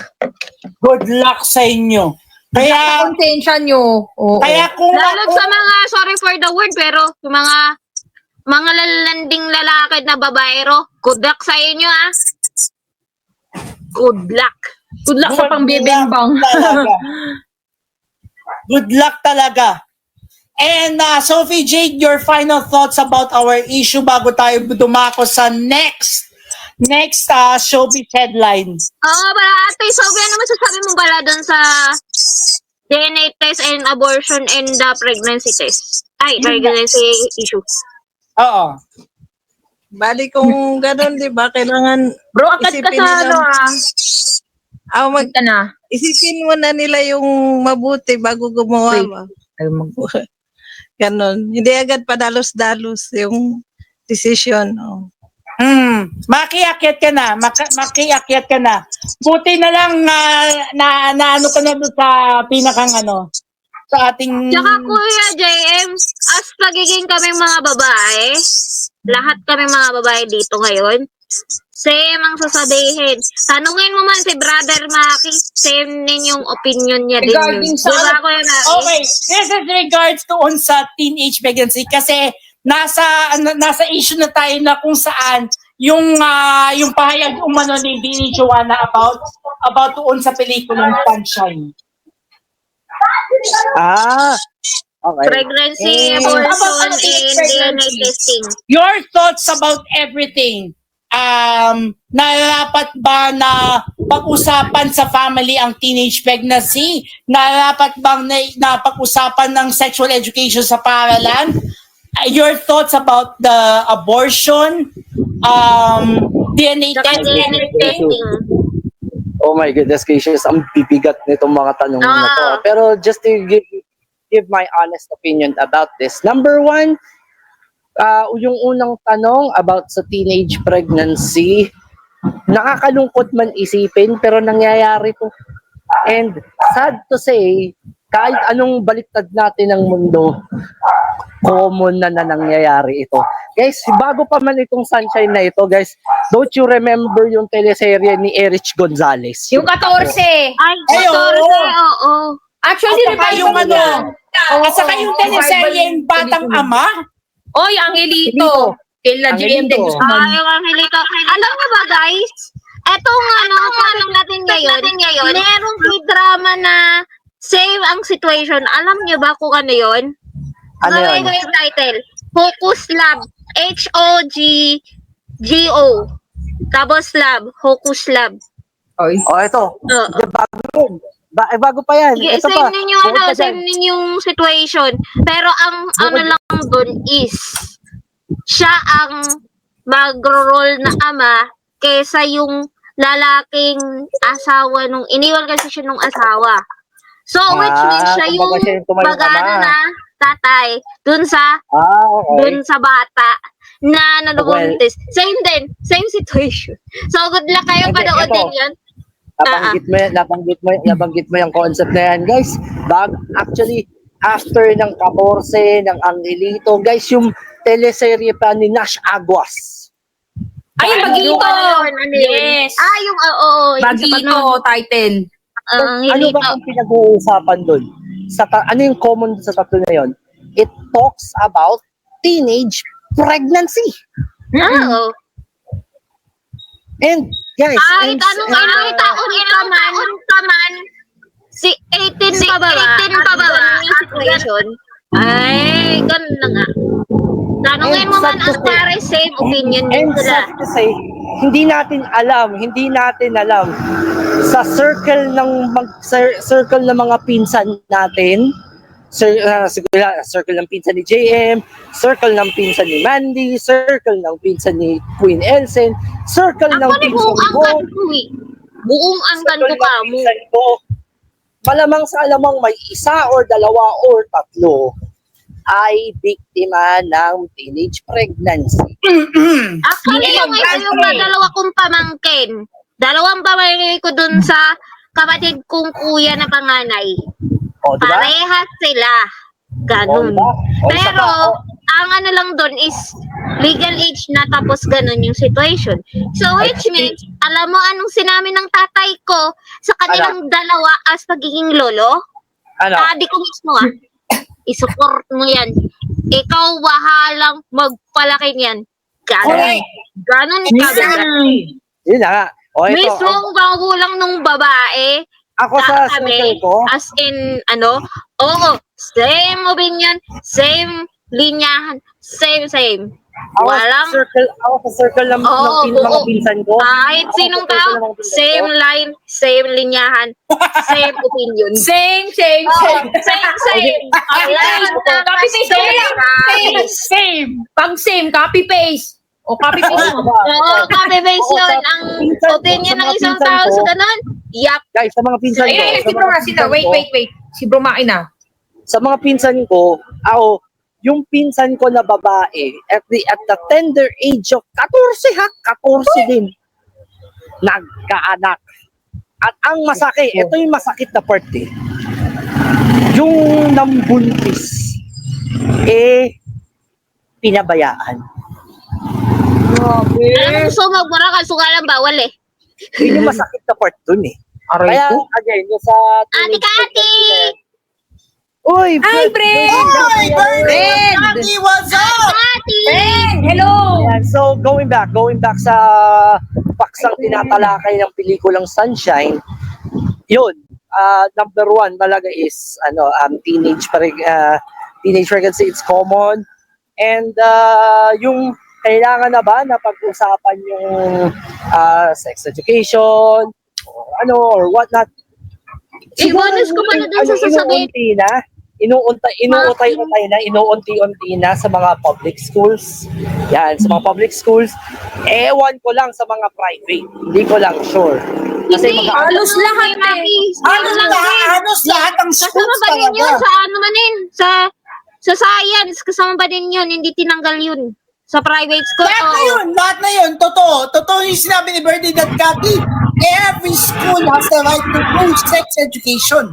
Good luck sa inyo. Kaya, Konsensya nyo. Oo. kaya kung Lalo sa mga, sorry for the word, pero yung mga lalanding lalaki na babaero, good luck sa inyo, ah. Good luck. Good luck sa pangbibimbang. Good luck talaga. And Sophie Jade, your final thoughts about our issue bago tayo dumako sa next showbiz headlines. Oo, pala, Ate Sophie, ano masasabi mo pala dun sa DNA test and abortion and the pregnancy test? Ay, pregnancy issue. Oo. Bali kung gano'n, di ba, kailangan Bro, agad ka isipin sa nila- Magka na. isipin muna nila yung mabuti bago gumawa Wait. ba. Ganon. Hindi agad padalos-dalos yung decision. Oh. Makiakyat ka na. Makiakyat ka na. Buti na lang na ano ka na doon sa pinakang sa ating... Tsaka Kuya JM, as pagiging kami mga babae, lahat kami mga babae dito ngayon, same ang sasabihin. Tanungin mo man si Brother Maki, same din yung opinion niya din yun. Regarding sa- Diba, Kuya Maki? Okay, this is regards doon sa teenage pregnancy kasi nasa issue na tayo na kung saan yung pahayag umano ni Vinnie Joanna about doon sa pelikulang Sunshine. Okay. Pregnancy, About abortion, and pregnancy. DNA testing. Your thoughts about everything. Narapat ba na pag-usapan sa family ang teenage pregnancy? Narapat bang na pag-usapan ng sexual education sa paaralan? Your thoughts about the abortion, DNA Tsaka test, DNA everything? testing. Oh my goodness gracious, ang bibigat nitong mga tanong na to. Ah. Pero just to give my honest opinion about this. Number one, yung unang tanong about sa teenage pregnancy, nakakalungkot man isipin pero nangyayari to. And sad to say, kahit anong baliktad natin ng mundo, common na nangyayari ito. Guys, bago pa man itong Sunshine na ito, guys, don't you remember yung teleserye ni Erich Gonzalez? Yung 14. Ay, Ay, sorry, oo. oo. Actually, At saka yung at saka yung teleserye yung Batang Ama. Oy, Angelito. Kila GM de Angelito. Guzman. Ay, yung Angelito. Alam mo ba, guys? Etong topic natin ngayon, merong drama na same ang situation. Alam niyo ba kung ano yun? Ano yun? Gawin ko yung title. Hocus Lab. H-O-G-G-O. Tapos Lab. Hocus Lab. Oy. Ito. Oo. Bago yun. Bago pa yan. Sige, Ito same pa. din yung Bukod pa same dyan. din yung situation. Pero ang ano lang dun is, siya ang magro-role na ama kesa yung lalaking asawa nung, iniwan kasi siya nung asawa. So, which means siya yung, kumbaga siya yung tumayong bagano ama. na, tatay, dun sa Okay. dun sa bata na nalubuntis. Same din, same situation. So, good luck kayo Hindi, panoodin ito. yun. Nabanggit mo yung concept na yan, guys. Actually, after ng 14, ng Angelito, guys, yung teleserye pa ni Nash Aguas. Ay, yung Bagito! Ano yun? Yes! Yung, oo. Bagito title. Ano Hilito. ba ang pinag-uusapan doon? Ano yung common sa tatlo na yun? It talks about teenage pregnancy. Oo. And, guys, Kahit anong taon ka man, si 18 pa ba? 18 pa ba yung situation? Ay, ganun na nga. Tanungin mo man ang pare, same opinion din and sila. sad to say, hindi natin alam sa circle ng mga pinsan natin, circle ng pinsan ni JM, circle ng pinsan ni Mandy, circle ng pinsan ni Queen Elsen, circle ng Ako ni pinsan buong ko, angkan ko eh. Buong angkan ko circle ka ng mo. pinsan ko. Malamang sa alamang may isa or dalawa or tatlo ay biktima ng teenage pregnancy. Actually, yung isa yung dalawa kong pamangkin. Dalawang pamangkin ko dun sa kapatid kong kuya na panganay. O, diba? Parehas sila. Ganun. O, diba? O, isa Pero, pa, ang ano lang dun is legal age na tapos ganun yung situation. So, which means, alam mo anong sinabi ng tatay ko sa kanilang dalawa as pagiging lolo? ano? Di ko mismo isupport mo yan. Ikaw bahalang magpalaki niyan. Ganun. Ganun kabigat. Yun na nga. O, ito. Mismo ang magulang nung babae, Ako sa kami, circle ko, as in, oo, same opinion, same linyahan, same. ako Walang, sa circle ng mga pinsan ko. kahit Ako sinong sa circle tao, ng mga pinsan same ko. line, same linyahan, same opinion. Same. Same. Copy-paste mo lang. Same. Pag same, copy-paste. O copy-paste mo. Oo, copy-paste yun. Ang opinion ng isang tao sa ganun, yap. Guys, sa mga pinsan ko. Ay, si Bro nga sila. Wait. Si Bro Maki na. Sa mga pinsan ko, yung pinsan ko na babae, at the tender age of 14 din, nagkaanak. At ang masakit, ito yung masakit na part yung nambuntis, pinabayaan. Alam mo, gusto magbara ka, sugalang bawal eh. Yun yung masakit na part dun Aray Kaya, ko. again, yung sa Ate Kati! Uy, Hi, Fred! Hi, Fred! Kati, what's up? Kati! Fred! Hello! Ayan, so going back sa paksang tinatalakay ng pelikulang Sunshine, yun, number one talaga is teenage pregnancy, it's common, and yung kailangan na ba na pag-usapan yung sex education or what not. Bonus ko pala dun sa sasabihin. Inuunti-unti na sa mga public schools. Yan, sa mga public schools. Ewan ko lang sa mga private. Hindi ko lang sure. Kasi Hindi, halos lahat Halos lahat ang schools kasama ba din yun talaga. sa ano man yun? Sa science, kasama ba din yun? Hindi tinanggal yun. Sa private school, Lahat na yun, totoo. Totoo yung sinabi ni Bernadette Kati. Every school has the right to do sex education.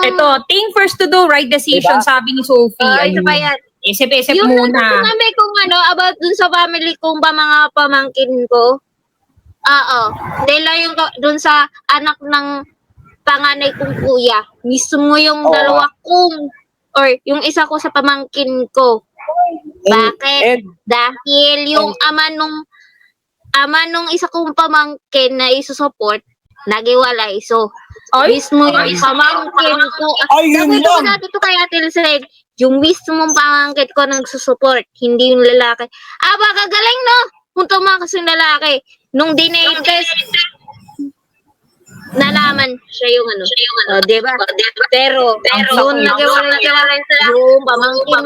Ito, think first to do right decision, Diba? sabi ni Sophie. Ito pa yan. Isip-isip Yung muna. sinabi kong about dun sa family kong mga pamangkin ko. Dahil yung dun sa anak ng panganay kong kuya. Mismo yung dalawa kong, or yung isa ko sa pamangkin ko. Bakit? Dahil yung ama nung isa kong pamangkin na isusupport, nagiwalay. So, mismo yung pamangkin ko. Ayun Sabi ko lang. dati to kay Ate Lucen, yung mismong pamangkin ko nagsusupport, hindi yung lalaki. Baka galing no? Kung tumakas yung lalaki. Nung DNA test, nalaman siya yung ano. Diba? Pero doon nag-iwalay sila. Yung pamangkin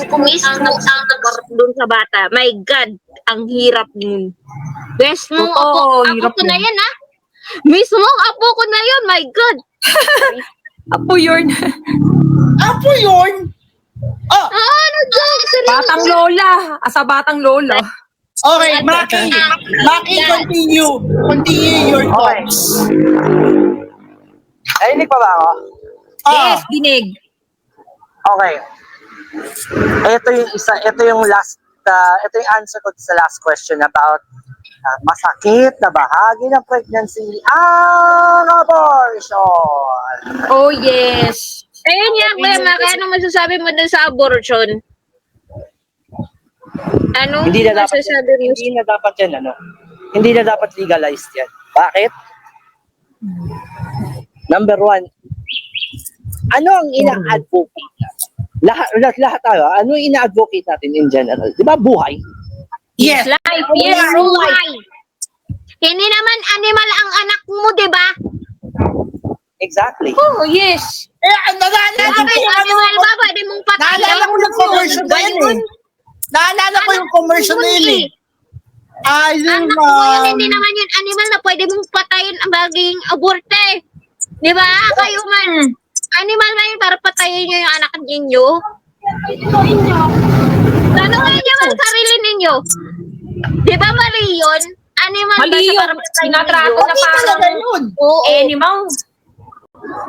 ko mismo ang doon sa bata. My God, ang hirap nun. Best mong apo ko na yan, ha? Mismong apo ko na yun, my God. Apo yun. Apo yun? Oh, Ano, joke? Seryoso? Batang lola. Asa batang lola. okay, Maki. Maki, continue. Continue your thoughts. Narinig pa ba ako? Yes, dinig. Okay. Ito yung last, ito yung answer ko sa last question about masakit na bahagi ng pregnancy, ang abortion. Oh, yes. Ayun nga, Kuya Maki, anong masasabi mo dun sa abortion? Anong Hindi na dapat masasabi mo? hindi na dapat yan hindi na dapat legalized yan. Bakit? Number one, ano ang ina-advocate natin? Lahat tayo, ano yung ina-advocate natin in general? Di ba buhay? Yes. Life, yes, Buhay. Hindi naman animal ang anak mo, di ba? Exactly. Oh, yes. Naalala ko Bakit yung animal ba? Pwede mong patayin. Naalala ko yung commercial na yun eh. Naalala ko yung commercial na yun eh. Anak mo yun, hindi naman yun animal na pwede mong patayin ang maging aborte. Di ba? Kayo man. Animal man yun para patayin nyo yung anak ninyo. Tanungin nyo ang sarili ninyo. Di ba mali yun? Animal ba Mali siya yun. para patayin Sinatrato ninyo? na Hindi talaga parang yun. Oo. animal.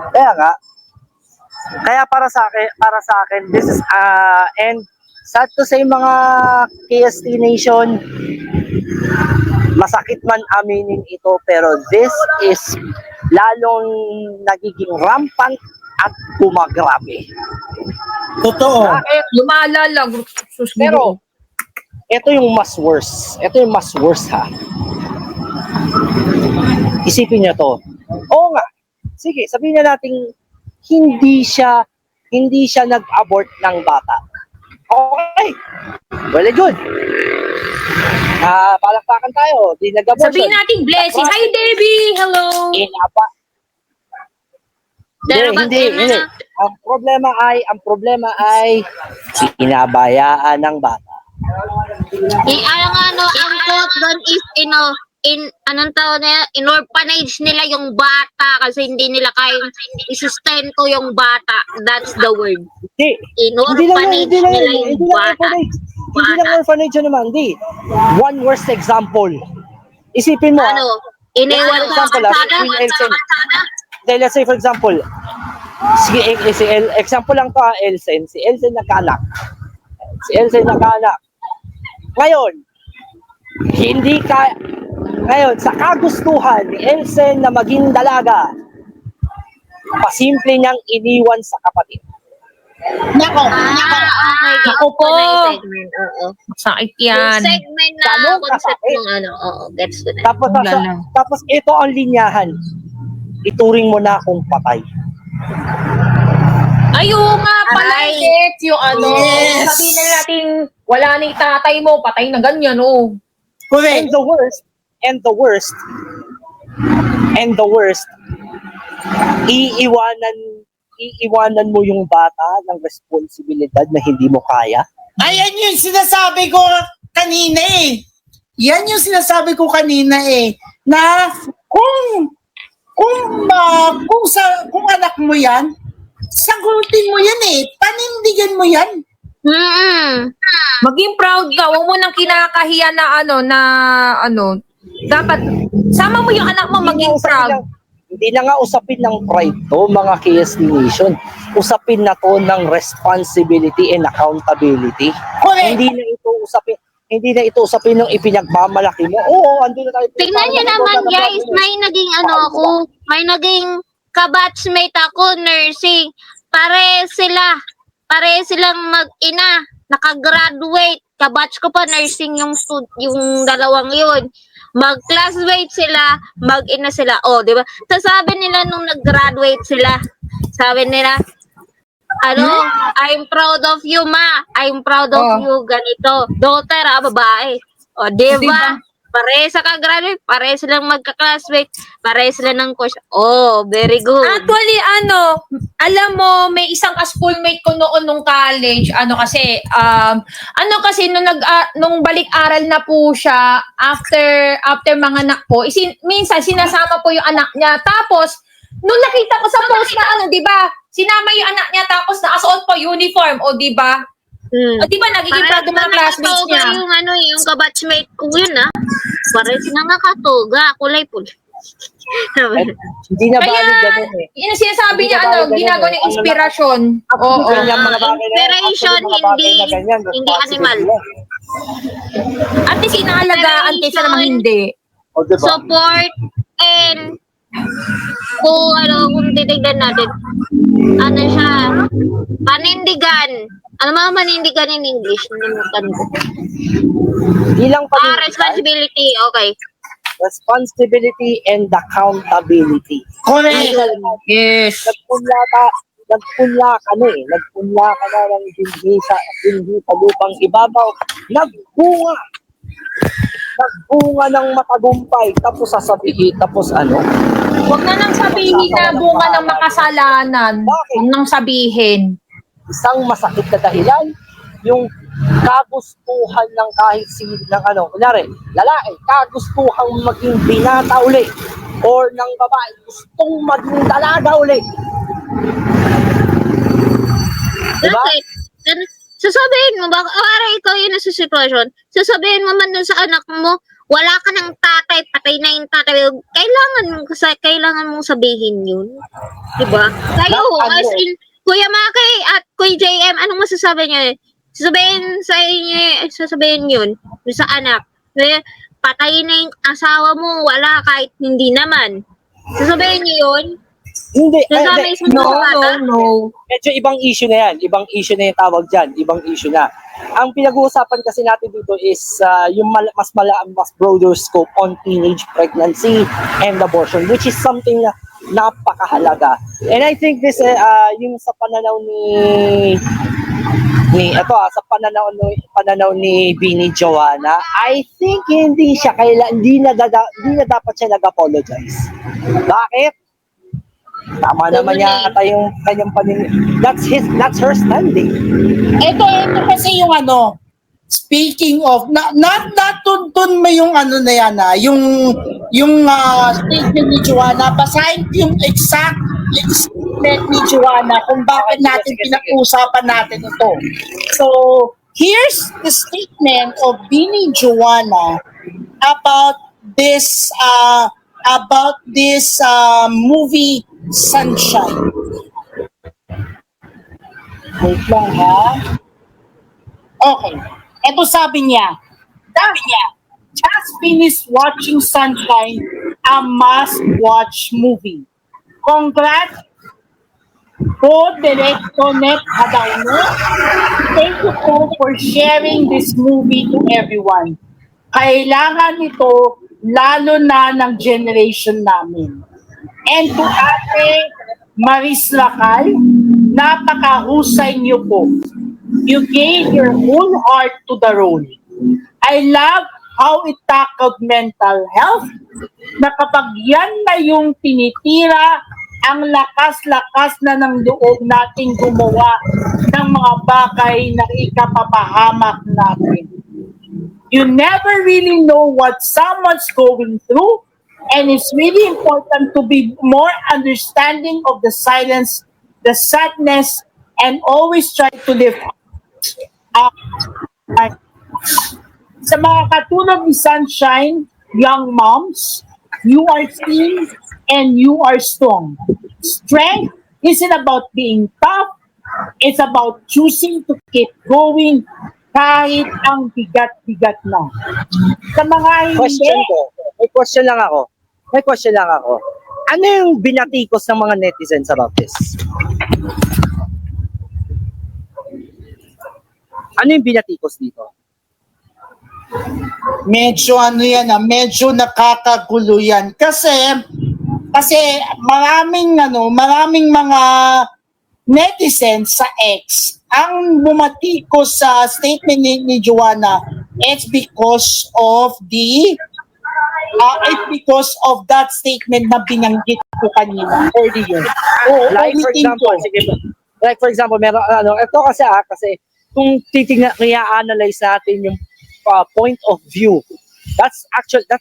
Kaya nga, kaya para sa akin, this is, and sad to say mga KST Nation, masakit man aminin ito, pero this is lalong nagiging rampant at gumagrabe. Totoo. Lumalala. Pero, ito yung mas worse. Ito yung mas worse, ha. Isipin niyo to. Oo nga. Sige, sabihin na natin hindi siya nag-abort ng bata. Okay. Well, good. Palakpakan tayo. Di nag-abortion. Sabihin natin blessing. Hi, Debbie. Hello. Pero ba't Hindi. Ang problema ay pinabayaan ng bata. Ang quote doon is, anong tawag na yan? In-orphanage nila yung bata kasi hindi nila kayang isustento yung bata. That's the word. Hindi. In-orphanage nila yung bata. Hindi lang orphanage yun naman. Hindi. One worst example. Isipin mo. Ano? Iniwan sa example, kalsada? Then, let's say for example, example lang to, Elsen. Si Elsen nagkaanak. Ngayon, sa kagustuhan ni Elsen na maging dalaga, pasimple niyang iniwan sa kapatid. Nako. Okay. Ako po. Oo. Sakit Yung yan. segment na Ganun concept kasakit. ng oo, gets ko na. Tapos ito ang linyahan. Ituring mo na akong patay. Ayun nga pala, Ay. Alex, yung ano, Yes. sabihin na natin, wala na yung tatay mo, patay na ganyan, oh. Correct. And the worst, iiwanan mo yung bata ng responsibilidad na hindi mo kaya. Ayan yung sinasabi ko kanina eh. Yan yung sinasabi ko kanina eh. Na kung anak mo yan, sagutin mo yan eh. Panindigan mo yan. Maging proud ka, huwag mo nang kinakahiya na dapat, sama mo yung anak mo maging proud. Hindi na nga usapin ng pride to, mga KSD Nation. Usapin na to ng responsibility and accountability. Correct. Hindi na ito usapin ng ipinagmamalaki mo. Oo, andun na tayo. Tingnan niyo naman guys, may naging kabatchmate ako, nursing. Pare silang mag-ina, nakagraduate. Kabatch ko pa nursing yung dalawang yun. Mag-classmate sila, mag-ina sila. Oh, di ba? Sabi nila nung nag-graduate sila, sabi nila, I'm proud of you, ma. I'm proud of you, ganito. Daughter, babae. O, di ba? pare sa ka-graduate, pare silang magka-classmate, pare sila ng course. Oh, very good. Actually, alam mo, may isang ka-schoolmate ko noon nung college, nung balik-aral na po siya, after mga anak ko, minsan sinasama po yung anak niya. Tapos, nung nakita ko sa post na di ba, sinama yung anak niya, tapos nakasuot pa uniform, di ba? Hmm. O di ba, nagiging proud yung mga classmates niya. Yung kabatchmate ko yun, pare sila nakatoga, kulay pula. Hindi na Kaya, valid ganun eh. yun ang sinasabi Hindi niya, na valid ginagawa ganun ng eh. inspirasyon. Oo. Ganyan mga bagay na yan. Inspiration, Actually, mga bagay na hindi ganyan, responsible animal. yan. At least inaalagaan, kaysa namang hindi. O, diba? Support and kung titignan natin, siya, panindigan. Ano mga panindigan in English? Nalimutan ko. Bilang Responsibility, okay. responsibility and accountability. Correct. Yes. Nagpunla ka na ng hindi sa lupang ibabaw. Nagbunga ng matagumpay. Tapos sasabihin, tapos ano? Huwag na nang sabihin na bunga ng makasalanan. Bakit? Huwag nang sabihin. Isang masakit na dahilan, yung kagustuhan ng kahit kunyari, lalaki, kagustuhan maging binata uli, or ng babae, gustong maging dalaga uli. Diba? Bakit? Sasabihin mo, ikaw yun sa sitwasyon, sasabihin mo man dun sa anak mo, wala ka ng tatay, patay na yung tatay. Kailangan mong sabihin yun. Diba? Kayo, as in, Kuya Maki at Kuya JM, anong masasabi niyo? Sasabihin yun sa anak. Patay na yung asawa mo, wala kahit hindi naman. Sasabihin niyo yun? Hindi. No. Medyo ibang issue na yan. Ibang issue na yung tawag dyan. Ibang issue na. Ang pinag-uusapan kasi natin dito is yung mas broader scope on teenage pregnancy and abortion, which is something na napakahalaga. And I think this, yung sa pananaw pananaw ni Bini Joanna, I think hindi na dapat siya nag-apologize. Bakit? Tama naman yata yung kanyang that's her standing. Ito kasi yung speaking of, natuntun mo yung na yan, yung statement ni Joanna, basahin yung exact statement ni Joanna kung bakit natin pinag-uusapan natin ito. So, here's the statement of Bini Joanna about this movie Sunshine. Wait lang ha. Okay. Ito sabi niya, just finished watching Sunshine, a must-watch movie. Congrats po, Director Net Hadauno. Thank you po for sharing this movie to everyone. Kailangan ito lalo na ng generation namin. And to Ate Maris Racal, napakahusay niyo po. You gave your whole heart to the role. I love how it tackled mental health, na kapag yan na yung tinitira, ang lakas-lakas na ng loob nating gumawa ng mga bagay na ikapapahamak natin. You never really know what someone's going through, and it's really important to be more understanding of the silence, the sadness, and always try to live up. Sa mga katulad ni Sunshine, young moms, you are seen and you are strong. Strength isn't about being tough, it's about choosing to keep going kahit ang bigat-bigat na. Sa mga hindi, May question lang ako. Ano yung binatikos ng mga netizens about this? Ano yung binatikos dito? medyo medyo nakakagulo yan. Kasi maraming mga netizens sa X ang bumatikos sa statement ni Joanna. It's because of the It's because of that statement na binanggit ko kanina earlier. Like for ulitin example, ko. sige. Like for example, meron ito kasi kung titingnan i-analyze natin yung point of view. That's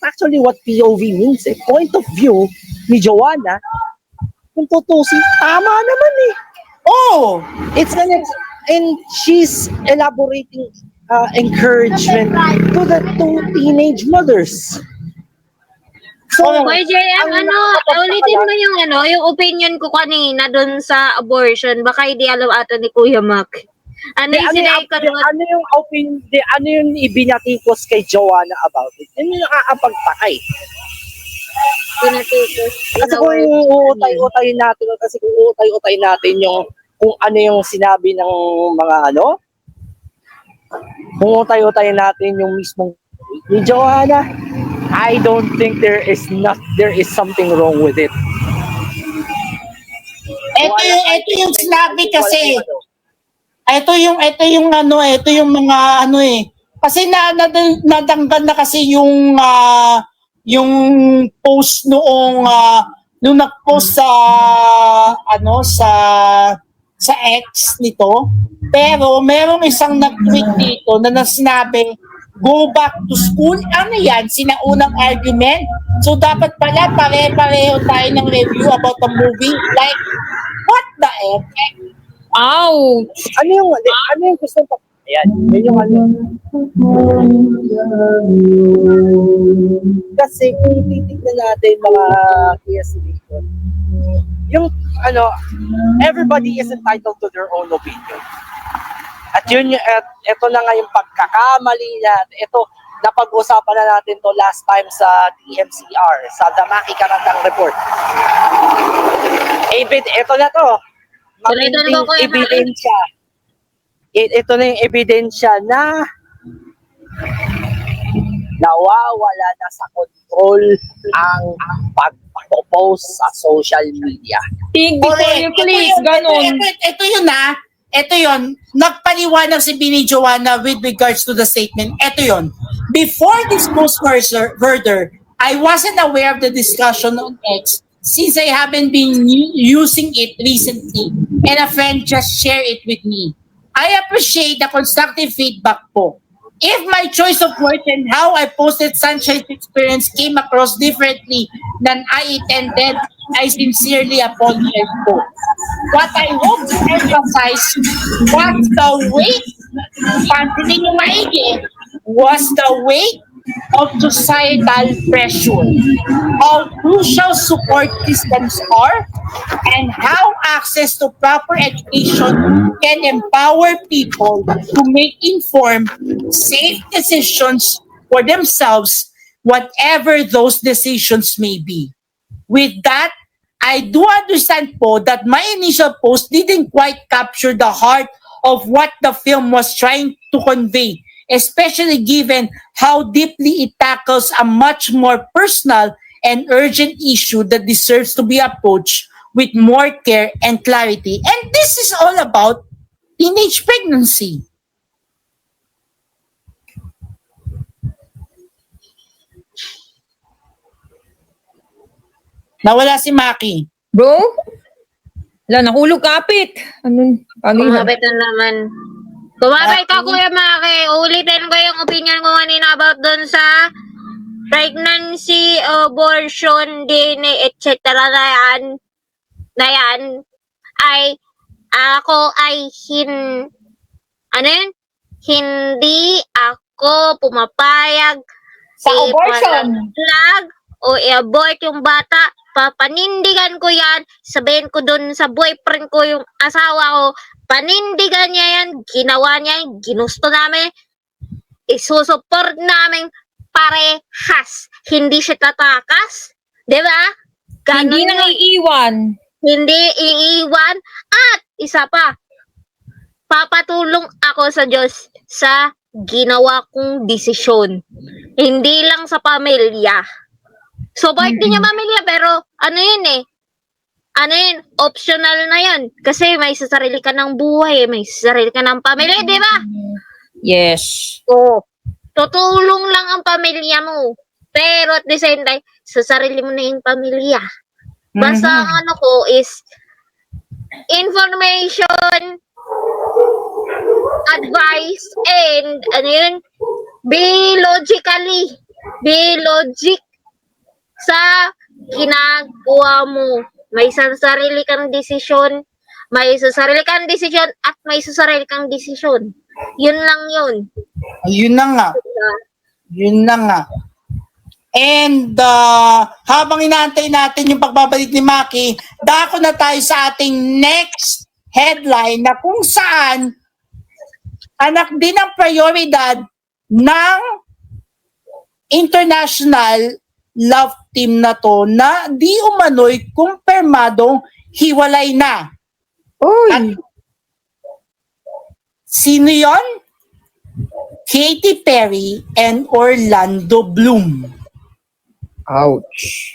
actually what POV means. Point of view ni Joanna, kung tutusin, tama naman eh. Oh, And she's elaborating encouragement to the two teenage mothers. So, Boy, JM, ulitin mo yung opinion ko kanina dun sa abortion. Baka hindi alam ata ni Kuya Mac. Ano yung ibinatikos kay Joanna about it? Yun yung nakakapagtakay. Kasi kung uutay-utayin natin yung kung ano yung sinabi ng mga kung uutay-utayin natin yung mismong ni Joanna, I don't think there is something wrong with it. ito yung sinabi kasi. Ito yung mga kasi nadanggan na kasi yung post noong nung nag-post sa X nito, pero merong isang nag-tweet dito na sinabi, go back to school. Ano yan? Sinaunang argument? So dapat pala pare-pareho tayo ng review about the movie? Like, what the heck? Ouch! Ano yung gusto pa? Ayan, yun yung Kasi kung titignan natin mga PS dito, yung everybody is entitled to their own opinion. At ito na nga yung pagkakamali natin. Ito, napag-usapan na natin to last time sa DMCR, sa Damaki Karandang Report. Ito na to. Matinding ebidensya. Ito na yung ebidensya na nawawala na sa control ang pagpo-post sa social media. Before you please, ganun. Ito yun. Nagpaliwanag si Bini Joanna with regards to the statement. Ito yun. Before this goes further, I wasn't aware of the discussion on X since I haven't been using it recently and a friend just shared it with me. I appreciate the constructive feedback po. If my choice of words and how I posted Sunshine's experience came across differently than I intended, I sincerely apologize po. What I hope to emphasize was the weight, pansinin yung maigi, was the weight of societal pressure, how crucial support systems are, and how access to proper education can empower people to make informed, safe decisions for themselves, whatever those decisions may be. With that, I do understand po that my initial post didn't quite capture the heart of what the film was trying to convey, especially given how deeply it tackles a much more personal and urgent issue that deserves to be approached with more care and clarity. And this is all about teenage pregnancy. Nawala si Maki. Bro? Wala, nahulog kapit. Ano? Kumabit na naman. Kumabit ka, Kuya Maki. Ulitin ko yung opinion ko kanina about dun sa pregnancy, abortion, DNA, etc. na yan, ay ako ay hindi ako pumapayag Sa abortion. O i-abort yung bata. Papanindigan ko yan. Sabihin ko dun sa boyfriend ko, yung asawa ko, panindigan niya yan. Ginawa niya yan. Ginusto namin. Isusuport namin parehas. Hindi siya tatakas. Diba? Hindi na iiwan. Hindi iiwan. At isa pa, papatulong ako sa Diyos sa ginawa kong desisyon. Hindi lang sa pamilya. So, bakit din niya pamilya? Pero, optional na yan. Kasi may sarili ka ng buhay, may sarili ka ng pamilya, di ba? Yes. So, tutulong lang ang pamilya mo. Pero at the same time, sa sarili mo na yung pamilya. Basta ang ano ko is information, advice, and ano yun, be logic sa ginagawa mo. May sarili kang desisyon, at may sarili kang desisyon. Yun lang yun. Yun na nga. Yun na nga. And habang inaantay natin yung pagbabalik ni Maki, dako na tayo sa ating next headline na kung saan anak din ang prioridad ng international love team na to na di umano'y kumpirmadong hiwalay na. At sino yon? Katy Perry and Orlando Bloom. Ouch.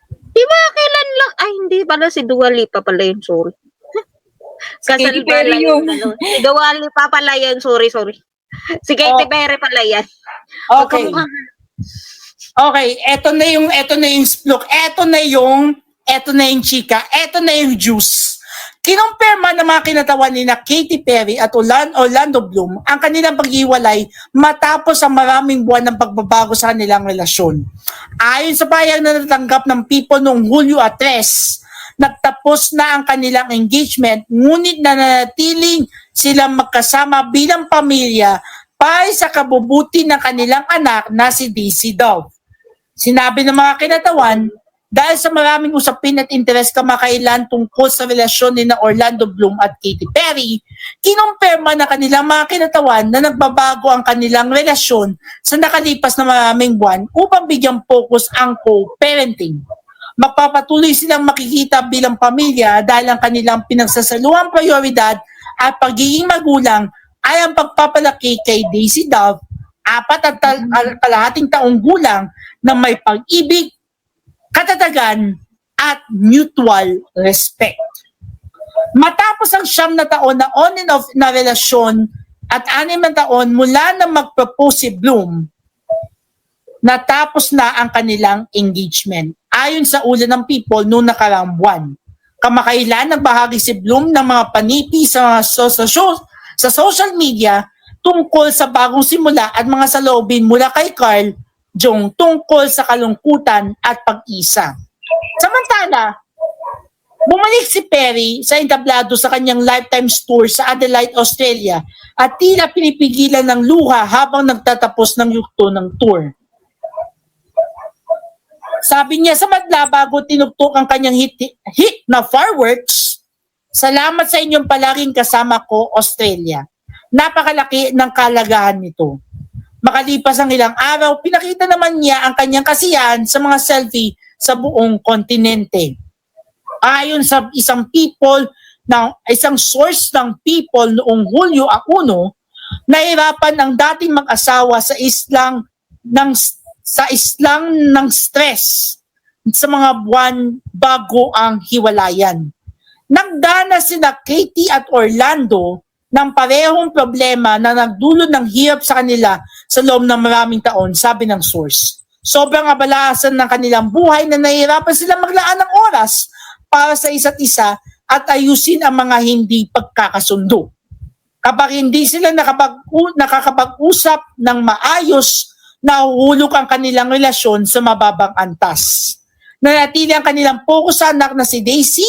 Di ba kailan lang? Ay, hindi pala si Dua Lipa pala yun, sorry. Katy Perry yung- Si Dua Lipa pala yun, sorry. Si Katy Perry pala yan. Okay. Okay, eto na yung splok, eto na yung chika, eto na yung juice. Kinumpirma ng mga kinatawan ni na Katy Perry at Orlando Bloom ang kanilang paghiwalay matapos ang maraming buwan ng pagbabago sa kanilang relasyon. Ayon sa pahayag na natanggap ng People noong Hulyo 3, nagtapos na ang kanilang engagement ngunit nananatiling silang magkasama bilang pamilya para sa kabubuti ng kanilang anak na si Daisy Dove. Sinabi ng mga kinatawan, dahil sa maraming usapin at interes kamakailan tungkol sa relasyon ni na Orlando Bloom at Katy Perry, kinumpirma na kanilang mga kinatawan na nagbabago ang kanilang relasyon sa nakalipas na maraming buwan upang bigyang focus ang co-parenting. Magpapatuloy silang makikita bilang pamilya dahil ang kanilang pinagsasaluang prioridad at pagiging magulang ay ang pagpapalaki kay Daisy Dove, 4.5 taong gulang na may pag-ibig, katatagan at mutual respect. Matapos ang 9 na taon na on and off na relasyon at 6 na taon mula na mag-propose si Bloom, natapos na ang kanilang engagement. Ayon sa ulat ng People noong nakaraang buwan. Kamakailan nagbahagi si Bloom ng mga panipi sa social media tungkol sa bagong simula at mga saloobin mula kay Carl Jung tungkol sa kalungkutan at pag-isa. Samantala, bumalik si Perry sa entablado sa kanyang lifetime tour sa Adelaide, Australia at tila pinipigilan ng luha habang nagtatapos ng yugto ng tour. Sabi niya sa madla bago tinugtog ang kanyang hit na Fireworks, "Salamat sa inyong palaging kasama ko, Australia. Napakalaki ng kalagahan nito." Makalipas ang ilang araw, pinakita naman niya ang kanyang kasiyahan sa mga selfie sa buong kontinente. Ayon sa isang source ng People noong Hulyo 1, nahirapan ang dating mag-asawa sa islang ng stress sa mga buwan bago ang hiwalayan. Nagdana sina Katy at Orlando ng parehong problema na nagdulot ng hirap sa kanila sa loob ng maraming taon, sabi ng source. Sobrang abalasan ng kanilang buhay na nahihirapan sila maglaan ng oras para sa isa't isa at ayusin ang mga hindi pagkakasundo. Kapag hindi sila nakakapag-usap ng maayos, nahuhulog ang kanilang relasyon sa mababang antas. Nanatili ang kanilang focus sa anak na si Daisy,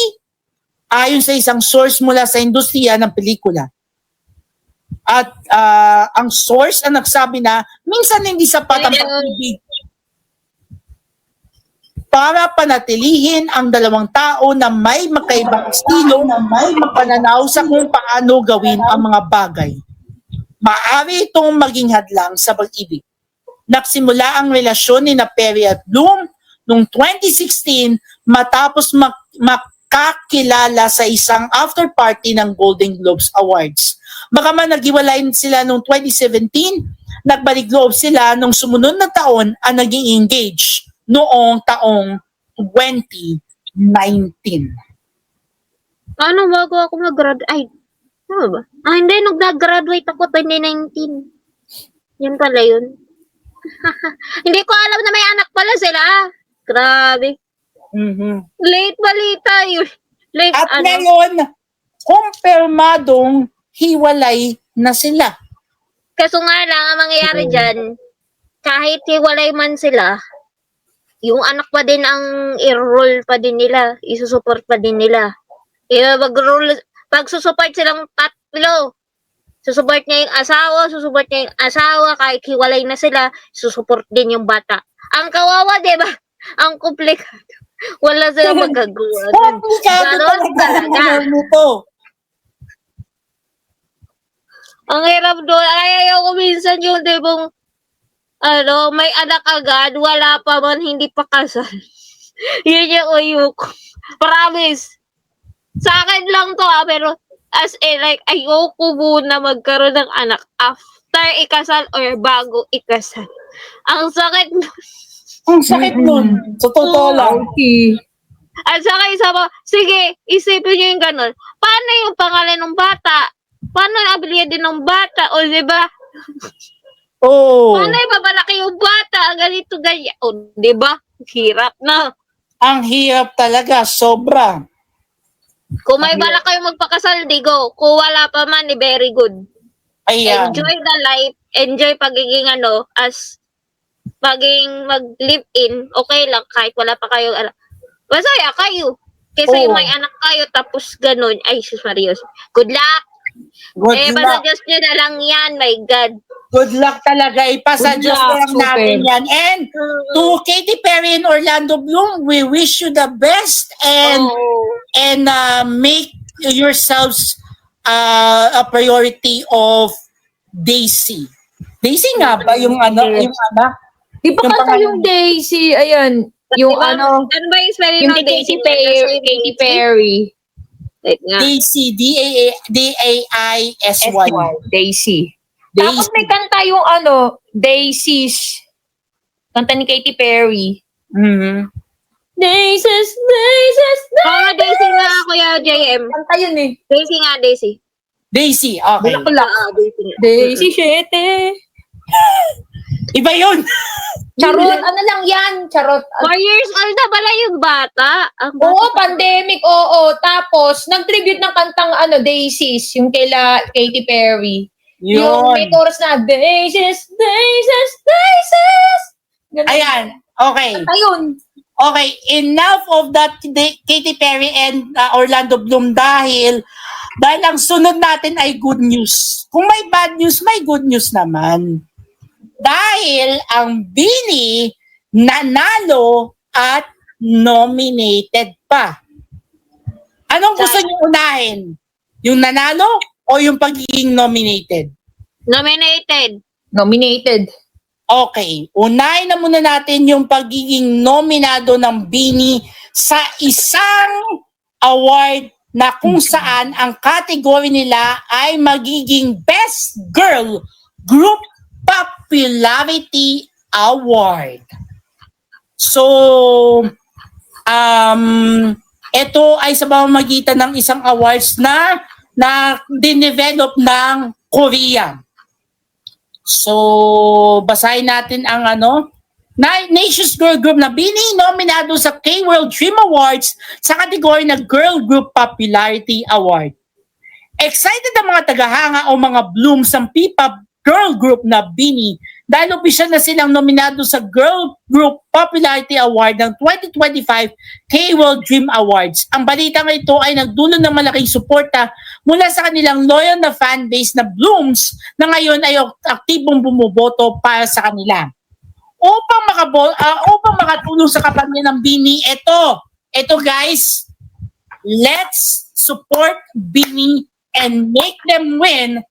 ayon sa isang source mula sa industriya ng pelikula. At ang source ang nagsabi na minsan hindi sapat ang pag-ibig para panatilihin ang dalawang tao na may magkaibang estilo na may pananaw sa kung paano gawin ang mga bagay. Maaari itong maging hadlang sa pag-ibig. Nagsimula ang relasyon ni na Perry at Bloom noong 2016 matapos makakilala sa isang after party ng Golden Globes Awards. Bagaman naghiwalay sila noong 2017, nagbalik loob sila noong sumunod na taon ang naging engaged noong taong 2019. Ano, bago ako mag-graduate? Ay, ano ba? Hindi, nag-graduate ako 2019. Yan pala yun. Hindi ko alam na may anak pala sila. Grabe. Late balita yun. Late At ano. ngayon, kumpirmadong hiwalay na sila. Kaso nga lang, ang mangyayari dyan, kahit hiwalay man sila, yung anak pa din ang i-roll pa din nila, isusupport pa din nila. Pag susupport silang tatlo, susupport niya yung asawa, kahit hiwalay na sila, susupport din yung bata. Ang kawawa, di ba? Ang komplikado. Wala silang magagawa. Komplikado Ganon talaga talaga. ang nito. Ang hirap doon. Ayaw ko minsan yung tibong, may anak agad, wala pa man, hindi pa kasal. Yun yung uyok. Promise. Sa akin lang to pero as in, like, ayoko muna magkaroon ng anak after ikasal or bago ikasal. Ang sakit nun. Ang sakit nun. Sa totoo lang. Okay. At saka isa pa, sige, isipin nyo yung ganun. Paano yung pangalan ng bata? Paano yung abilidad din ng bata? O diba? Oo. Paano yung babalaki yung bata? Ganito, ganyan. O diba? Hirap na. Ang hirap talaga. Sobra. Kung may balak kayo magpakasal, di go. Kung wala pa man, very good. Ayan. Enjoy the life. Enjoy pagiging pagiging mag-live-in. Okay lang, kahit wala pa kayo. Masaya kayo. Kaysa yung Oo. may anak kayo, tapos ganun. Ay, sus Marios. Good luck. Good luck. Basta Diyos nyo na lang yan. My God. Good luck talaga. Ipasa Good Diyos luck, na lang super. natin yan. And to Katy Perry and Orlando Bloom, we wish you the best and make yourselves a priority of Daisy. Daisy nga ba yung ano? Yes. Yung anak? Di ba Yung kanta pangalan- yung Daisy? Ayan. Yung Diba, ano, ano ba yung spelling yung ng Katy Daisy? Perry. Katy Perry. Wait nga. Daisy. D-A-I-S-Y. Daisy. Daisy. Tapos may kanta yung Daisies. Kanta ni Katy Perry. Mhm. Daisies. Oo, Daisy nga, Kuya JM. Kanta yun eh. Daisy nga, Daisy. Daisy. Okay. Bulaklak. Daisy nga. Daisy, shete. Iba yun. Charot, ano lang yan? Charot. 4 years old na pala yung bata. Ang bata. Oo, pandemic, oo. Tapos, nag-tribute ng kantang Daisies, yung Katy Perry. Yung may Yun. chorus na, Daisies. Ganun. Ayan. Okay. Kanta yun. Okay, enough of that Katy Perry and Orlando Bloom dahil ang sunod natin ay good news. Kung may bad news, may good news naman. Dahil ang Bini nanalo at nominated pa. Anong gusto niyo unahin? Yung nanalo o yung pagiging nominated? Nominated. Nominated. Okay, unahin na muna natin yung pagiging nominado ng Bini sa isang award na kung saan ang category nila ay magiging Best Girl Group Popularity Award. So, ito ay sa pamamagitan ng isang awards na dinevelop ng Korea. So, basahin natin ang Nations Girl Group na Bini nominado sa K-World Dream Awards sa kategory na Girl Group Popularity Award. Excited ang mga tagahanga o mga blooms ng P-pop girl group na Bini dahil opisyal na silang nominado sa Girl Group Popularity Award ng 2025 K-World Dream Awards. Ang balitang ito ay nagdulot ng malaking suporta mula sa kanilang loyal na fanbase na blooms na ngayon ay aktibong bumuboto para sa kanila. Upang makatulong sa kampanya ng Bini, ito guys, let's support Bini and make them win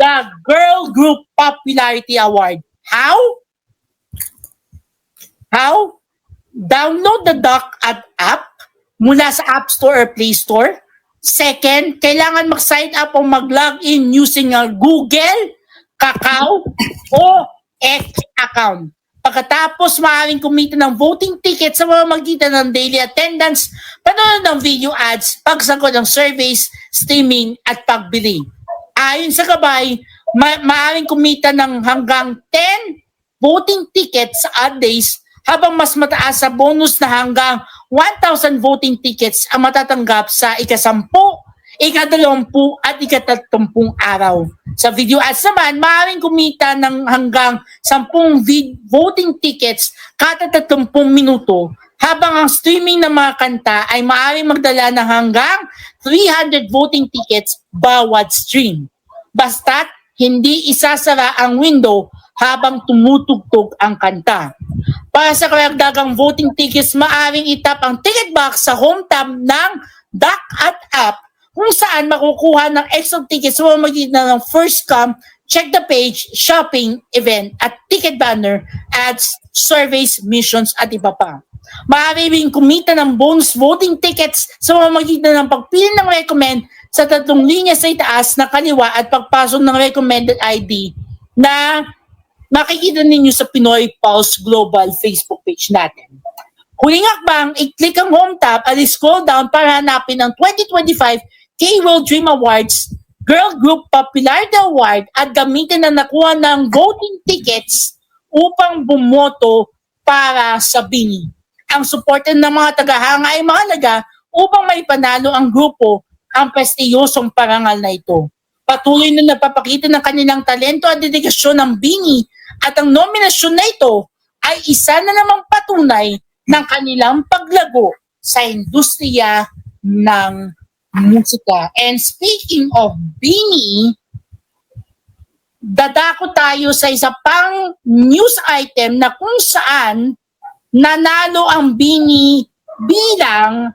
the Girl Group Popularity Award. How? Download the Doc app mula sa App Store or Play Store. Second, kailangan mag-sign up o mag-log in using a Google, Kakao, o X account. Pagkatapos, maaaring kumita ng voting ticket sa pamamagitan ng daily attendance, panonood ng video ads, pagsagot ng surveys, streaming, at pagbili. Ayon sa gabay, maaaring kumita ng hanggang voting tickets sa odd days, habang mas mataas sa bonus na hanggang 1,000 voting tickets ang matatanggap sa ika-10, ika-20 at ika-30 araw. Sa video ads naman, maaaring kumita ng hanggang 10 voting tickets kada 30 minuto, habang ang streaming ng mga kanta ay maaaring magdala ng hanggang 300 voting tickets bawat stream. Basta't hindi isasara ang window habang tumutugtog ang kanta. Para sa karagdagang voting tickets, maaaring itap ang ticket box sa home tab ng DAC at app, kung saan makukuha ng extra tickets sa pamamagitan ng first come, check the page, shopping, event, at ticket banner, ads, surveys, missions, at iba pa. Maaari rin kumita ng bonus voting tickets sa pamamagitan ng pagpili ng recommend sa 3 linya sa itaas na kaliwa at pagpasok ng recommended ID na makikita ninyo sa Pinoy Pulse Global Facebook page natin. Huling hakbang, i-click ang home tab at scroll down para hanapin ang 2025 K-World Dream Awards Girl Group Popularity Award at gamitin ang nakuha ng voting tickets upang bumoto para sa BINI. Ang suporte ng mga tagahanga ay mahalaga upang maipanalo ang grupo ang prestiyosong parangal na ito. Patuloy na nagpapakita ng kanilang talento at dedikasyon ng BINI at ang nominasyon na ito ay isa na namang patunay ng kanilang paglago sa industriya ng musika. And speaking of BINI, dadako tayo sa isa pang news item na kung saan nanalo ang BINI bilang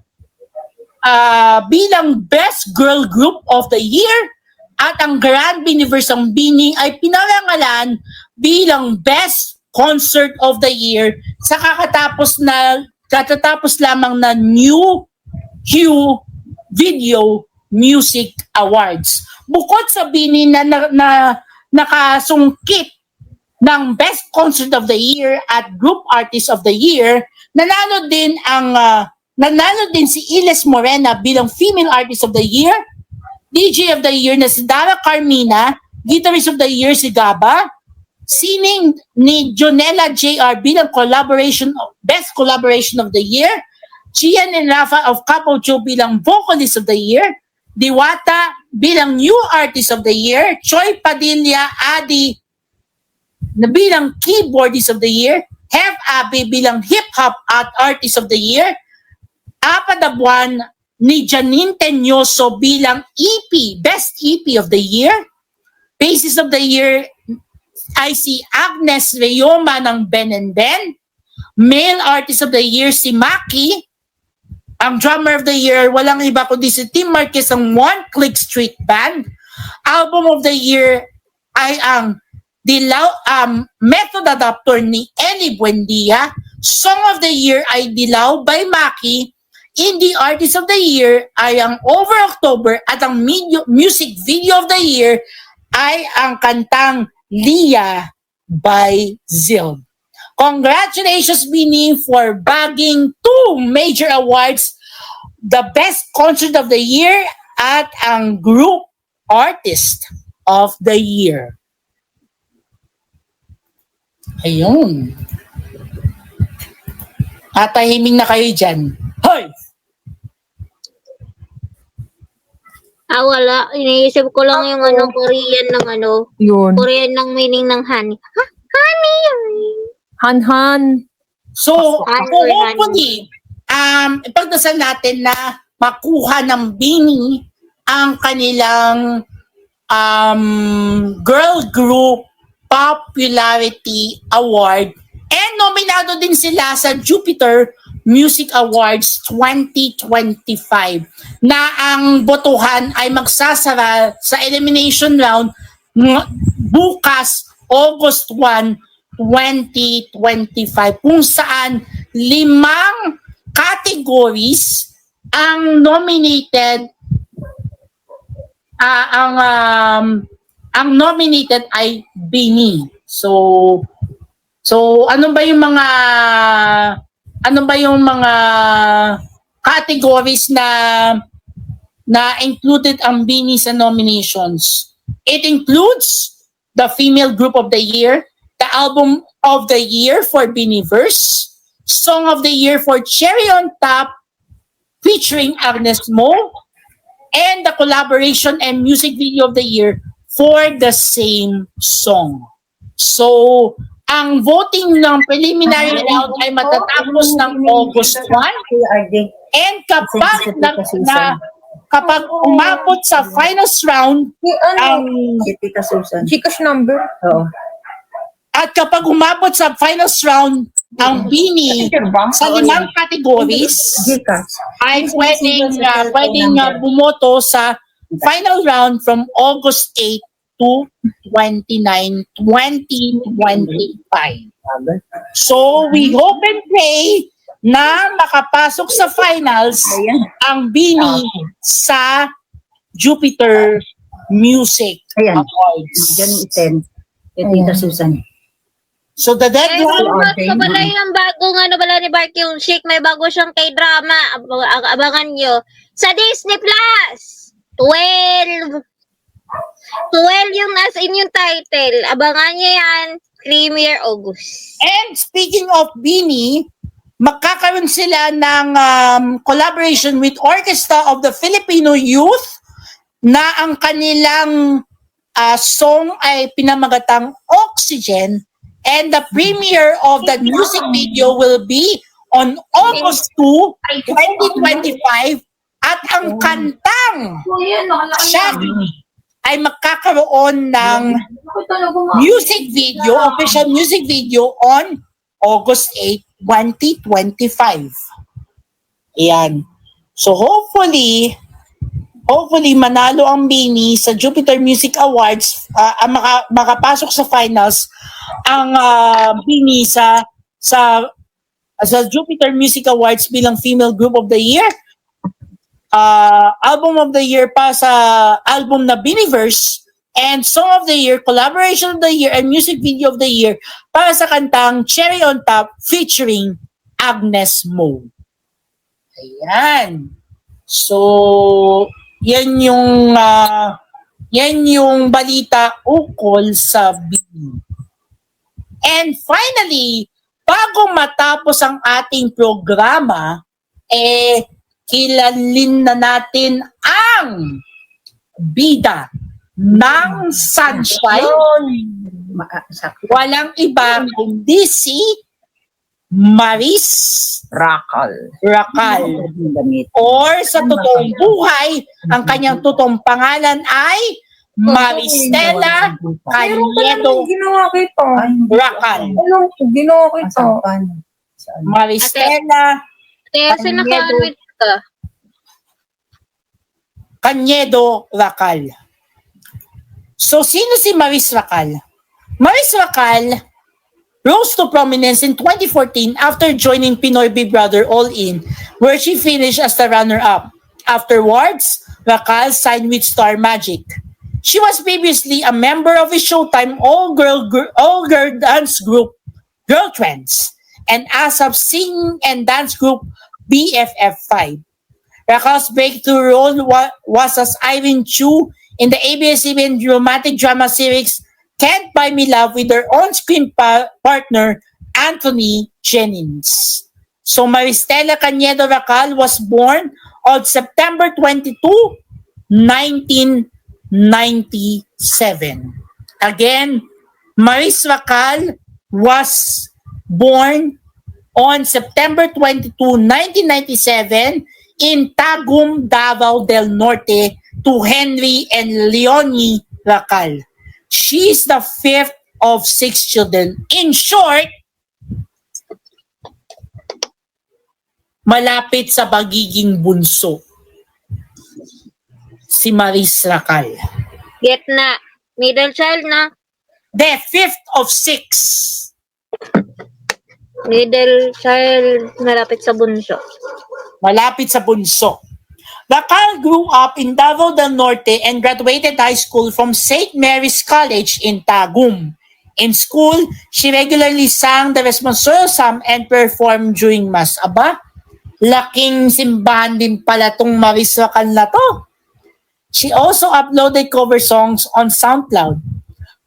Best Girl Group of the Year, at ang Grand Biniverse ng BINI ay pinarangalan bilang Best Concert of the Year sa katatapos lamang na New Hue Video Music Awards. Bukod sa BINI na nakasungkit ng Best Concert of the Year at Group Artist of the Year, nanalo din si Iles Morena bilang Female Artist of the Year, DJ of the Year na si Dara Carmina, Guitarist of the Year si Gaba, sining ni Jonella JR bilang Best Collaboration of the Year, Gian and Rafa of Capo Joe bilang Vocalist of the Year, Diwata bilang New Artist of the Year, Choi Padilla Adi na bilang Keyboardist of the Year, Hev Abe bilang Hip Hop Artist of the Year, Apadabuan ni Janine Teñoso bilang Best EP of the Year, Bassist of the Year ay si Agnes Reyoma ng Ben and Ben, Male Artist of the Year si Maki, ang Drummer of the Year walang iba kundi si Tim Marquez ng One Click Street Band, Album of the Year ay ang Method Adapter ni Ellie Buendia, Song of the Year ay Dilaw by Maki, Indie Artist of the Year ay ang Over October at ang Music Video of the Year ay ang kantang Lia by Zild. Congratulations, BINI, for bagging 2 major awards, the Best Concert of the Year at ang Group Artist of the Year. Ayun. Atahiming na kayo dyan. Hoy! Wala. Iniisip ko lang yung Korean ng Yun. Korean ng meaning ng honey. Ha? Honey! Han. So, hopefully, ipagdasal natin na makuha ng BINI ang kanilang Girl Group Popularity Award, and nominado din sila sa Jupiter Music Awards 2025 na ang botohan ay magsasara sa elimination round bukas August 1, 2025, kung saan 5 categories ang nominated. Ang nominated ay BINI. So ano ba yung mga categories na included ang BINI sa nominations? It includes the Female Group of the Year, the Album of the Year for Biniverse, Song of the Year for Cherry on Top featuring Agnes Mo, and the Collaboration and Music Video of the Year for the same song. So, ang voting ng preliminary round ay matatapos ng August 1, and kapag umabot sa finals round, ang Gcash number. at kapag umabot sa finals round, ang Bini sa 5 categories ay pwedeng bumoto sa final round from August 8 to 29, 2025. So, we hope and pray na makapasok sa finals ang Bini sa Jupiter Music Awards. Tita Susan. So, the deadline... Pala yung bagong ni Bark yung Chic, may bago siyang K-drama. Abangan nyo. Sa Disney Plus, 12 yung nasa inyong title. Abangan nyo yan, premiere August. And speaking of Bini, magkakaroon sila ng collaboration with Orchestra of the Filipino Youth na ang kanilang song ay pinamagatang Oxygen, and the premiere of that music video will be on August 2, 2025, at ang kantang Shaggy ay magkakaroon ng music video, official music video on August 8, 2025. Ayan. So hopefully manalo ang Bini sa Jupiter Music Awards, makapasok sa finals ang Bini sa Jupiter Music Awards bilang Female Group of the Year, Album of the Year pa sa album na Biniverse, and Song of the Year, Collaboration of the Year, and Music Video of the Year para sa kantang Cherry on Top featuring Agnes Mo. Ayan. So, yan yung balita ukol sa Bini. And finally, bago matapos ang ating programa, kilalin na natin ang bida ng Sunshine. Walang iba kundi si Maris Racal. Or sa totoong buhay, ang kanyang totoong pangalan ay Maristela Cañedo Racal. Ginawa ko ito. Maristela Cañedo Racal. So, sino si Maris Racal? Maris Racal rose to prominence in 2014 after joining Pinoy Big Brother All In, where she finished as the runner-up. Afterwards, Racal signed with Star Magic. She was previously a member of a Showtime all-girl dance group, Girl Trends, and ASAP singing and dance group BFF5. Racal's breakthrough role was as Irene Chu in the ABS-CBN romantic drama series Can't Buy Me Love with her on-screen partner, Anthony Jennings. So Maristela Cañedo Racal was born on September 22, 1997. Again, Maris Racal was born on September 22, 1997 in Tagum, Davao del Norte to Henry and Leonie Racal. She is the fifth of 6 children. In short, malapit sa pagiging bunso si Maris Racal. Get na. Middle child na. The fifth of 6. Middle child, malapit sa bunso. Malapit sa bunso. Racal grew up in Davao del Norte and graduated high school from St. Mary's College in Tagum. In school, she regularly sang the responsorial psalm and performed during Mass. Aba, laking simbahan din pala tong Maris Racal na to. She also uploaded cover songs on SoundCloud.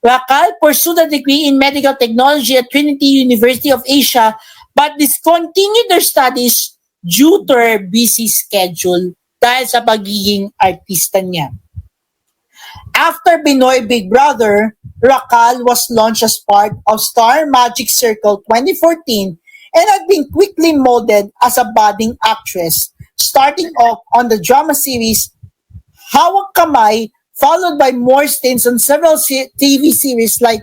Racal pursued a degree in medical technology at Trinity University of Asia but discontinued their studies due to her busy schedule dahil sa pagiging artista niya. After Binoy Big Brother, Racal was launched as part of Star Magic Circle 2014 and had been quickly molded as a budding actress, starting off on the drama series Hawak Kamay, followed by more stints on several TV series like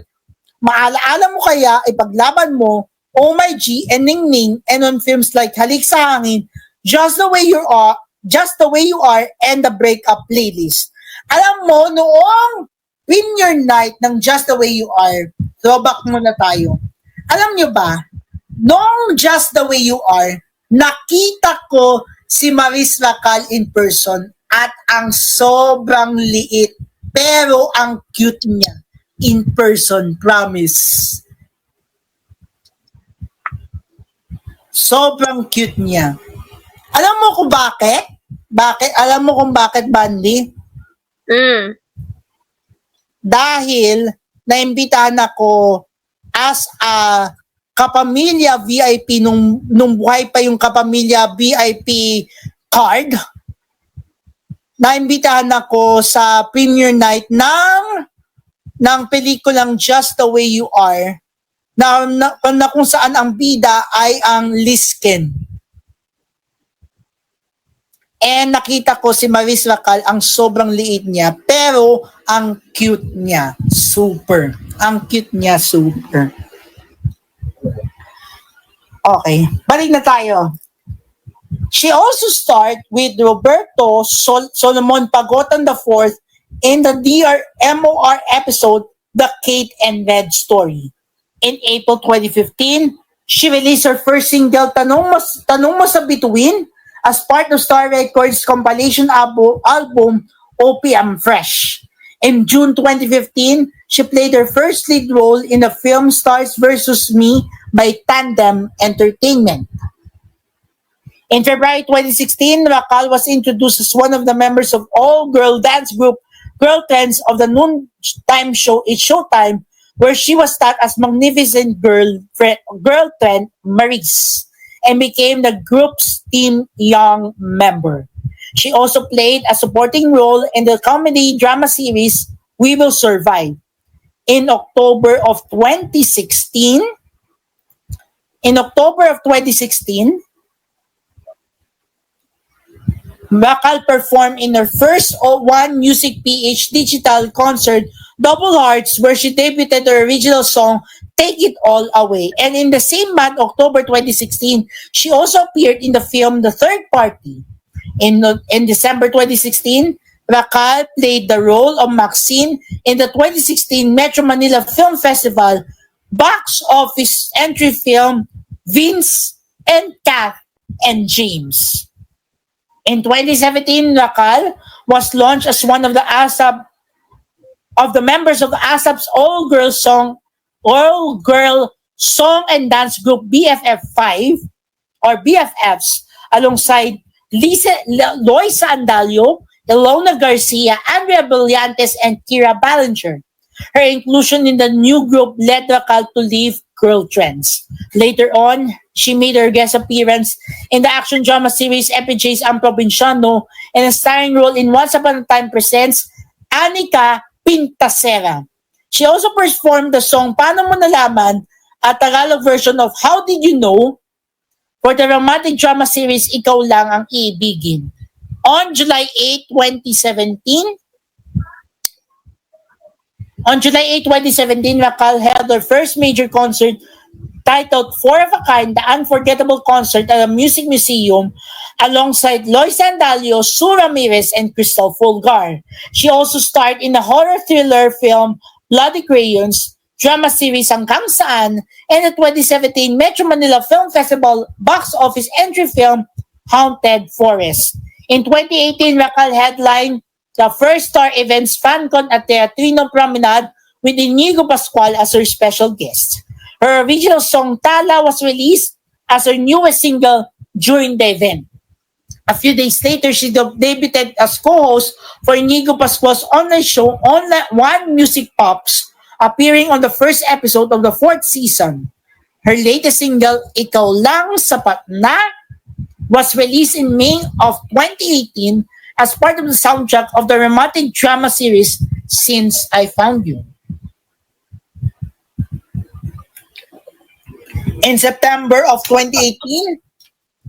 Maalaala Mo Kaya, Ipaglaban Mo, Oh My G, and Ning Ning, and on films like Halik sa Hangin, Just the Way You Are, and The Breakup Playlist. Alam mo, noong premiere night ng Just the Way You Are, throwback muna tayo. Alam nyo ba, noong Just the Way You Are, nakita ko si Maris Racal in person at ang sobrang liit pero ang cute niya in person, promise. Sobrang cute niya. Alam mo kung bakit? Alam mo kung bakit, Bandy? Dahil naimbitahan ako as a kapamilya VIP nung buhay pa yung kapamilya VIP card. Naimbitahan ako sa premiere night ng pelikulang Just the Way You Are na kung saan ang bida ay ang Lisken. And nakita ko si Maris Racal, ang sobrang liit niya, pero ang cute niya, super. Ang cute niya, super. Okay, balik na tayo. She also starred with Roberto Solomon Pagotan IV in the DRMOR episode The Kate and Red Story. In April 2015, she released her first single, Tanong Mo sa Bituin, as part of Star Records compilation album OPM Fresh. In June 2015, she played her first lead role in the film Stars vs. Me by Tandem Entertainment. In February 2016, Racal was introduced as one of the members of all-girl dance group Girl Trends of the noontime show It's Showtime, where she was tagged as Magnificent Girl Trend Maurice and became the group's team young member. She also played a supporting role in the comedy drama series We Will Survive. In October of 2016, Racal performed in her first One Music PH digital concert, Double Hearts, where she debuted her original song, Take It All Away. And in the same month, October 2016, she also appeared in the film The Third Party. In December 2016, Racal played the role of Maxine in the 2016 Metro Manila Film Festival box office entry film Vince and Kath and James. In 2017, Racal was launched as one of the members of the ASAP's all-girl song and dance group BFF5 or BFFs alongside Loisa Andalio, Ilona Garcia, Andrea Brillantes, and Kira Ballinger. Her inclusion in the new group led Racal to leave Girl Trends. Later on, she made her guest appearance in the action drama series FPJ's Ang Provinciano and a starring role in Once Upon a Time Presents Anika Pintasera. She also performed the song Paano Mo Nalaman, a Tagalog version of How Did You Know for the romantic drama series Ikaw Lang Ang Iibigin. On July 8, 2017, Racal held her first major concert titled Four of a Kind, The Unforgettable Concert at a Music Museum alongside Lois Andalio, Sue Ramirez, and Crystal Fulgar. She also starred in the horror thriller film Bloody Crayons, drama series Hanggang Saan, and the 2017 Metro Manila Film Festival box office entry film Haunted Forest. In 2018, Racal headlined the First Star Events FanCon at Teatrino Promenade with Inigo Pascual as her special guest. Her original song Tala was released as her newest single during the event. A few days later, she debuted as co-host for Inigo Pascual's online show One Music Pops appearing on the first episode of the 4th season. Her latest single, Ikaw Lang Sapat Na, was released in May of 2018 as part of the soundtrack of the romantic drama series Since I Found You. In September of 2018,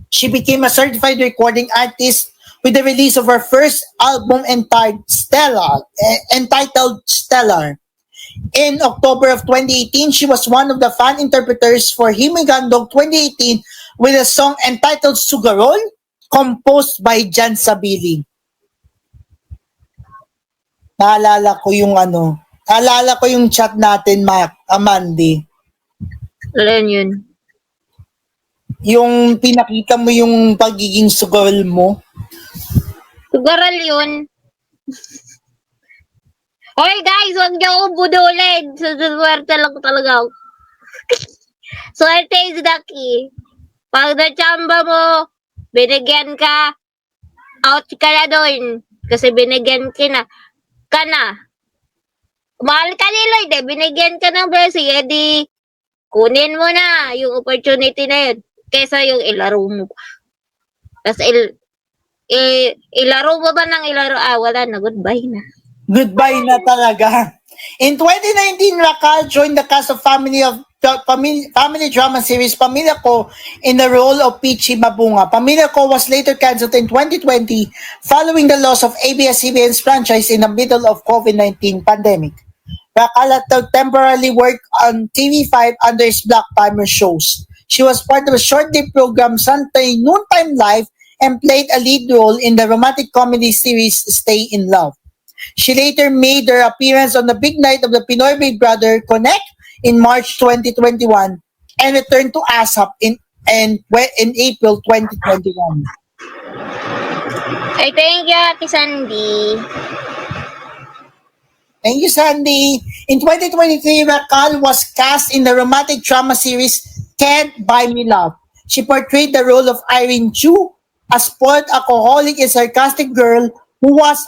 she became a certified recording artist with the release of her first album entitled Stellar. In October of 2018, she was one of the fan interpreters for Himigandong 2018 with a song entitled Sugarol, composed by Jan Sabili. Naalala ko yung chat natin, Amandi. Alam yun. Yung pinakita mo yung pagiging sugarol mo. Sugaral yun. Hoy guys, huwag niyo akong budulin. Swerte lang talaga ako. Swerte is the key. Pag na-chamba mo, binigyan ka, out ka na doon. Kasi binigyan ka na. Mahal ka ni Lloyd eh. Binigyan ka ng blessing. Eh di, kunin mo na yung opportunity na yun. Kesa yung ilaro mo. Tapos ilaro mo ba ng ilaro? Wala na. Goodbye na. Goodbye na talaga. In 2019, Racal joined the cast of family drama series Pamilya Ko in the role of Pichi Mabunga. Pamilya Ko was later cancelled in 2020 following the loss of ABS-CBN's franchise in the middle of COVID-19 pandemic. Racal temporarily worked on TV5 under his Black Timer shows. She was part of a short-lived program Sunday Noontime Live and played a lead role in the romantic comedy series Stay in Love. She later made her appearance on the big night of the Pinoy Big Brother Connect in March 2021 and returned to ASAP in April 2021. Ay, thank you, Ate Sandy. Thank you, Sandy. In 2023, Racal was cast in the romantic drama series Can't Buy Me Love. She portrayed the role of Irene Chu, a spoiled alcoholic and sarcastic girl who has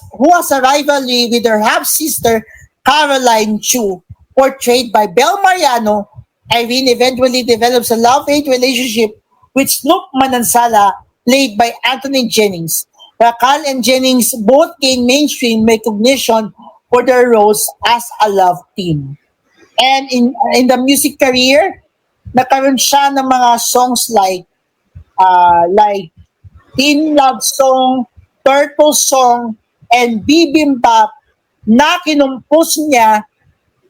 a rivalry with her half-sister Caroline Chu. Portrayed by Bel Mariano, Irene eventually develops a love-hate relationship with Snoop Manansala, played by Anthony Jennings. Racal and Jennings both gained mainstream recognition for their roles as a love team. And in the music career, nagkaroon siya ng mga songs like Teen Love Song, Turtle Song, and Bibimbap na kinumpos niya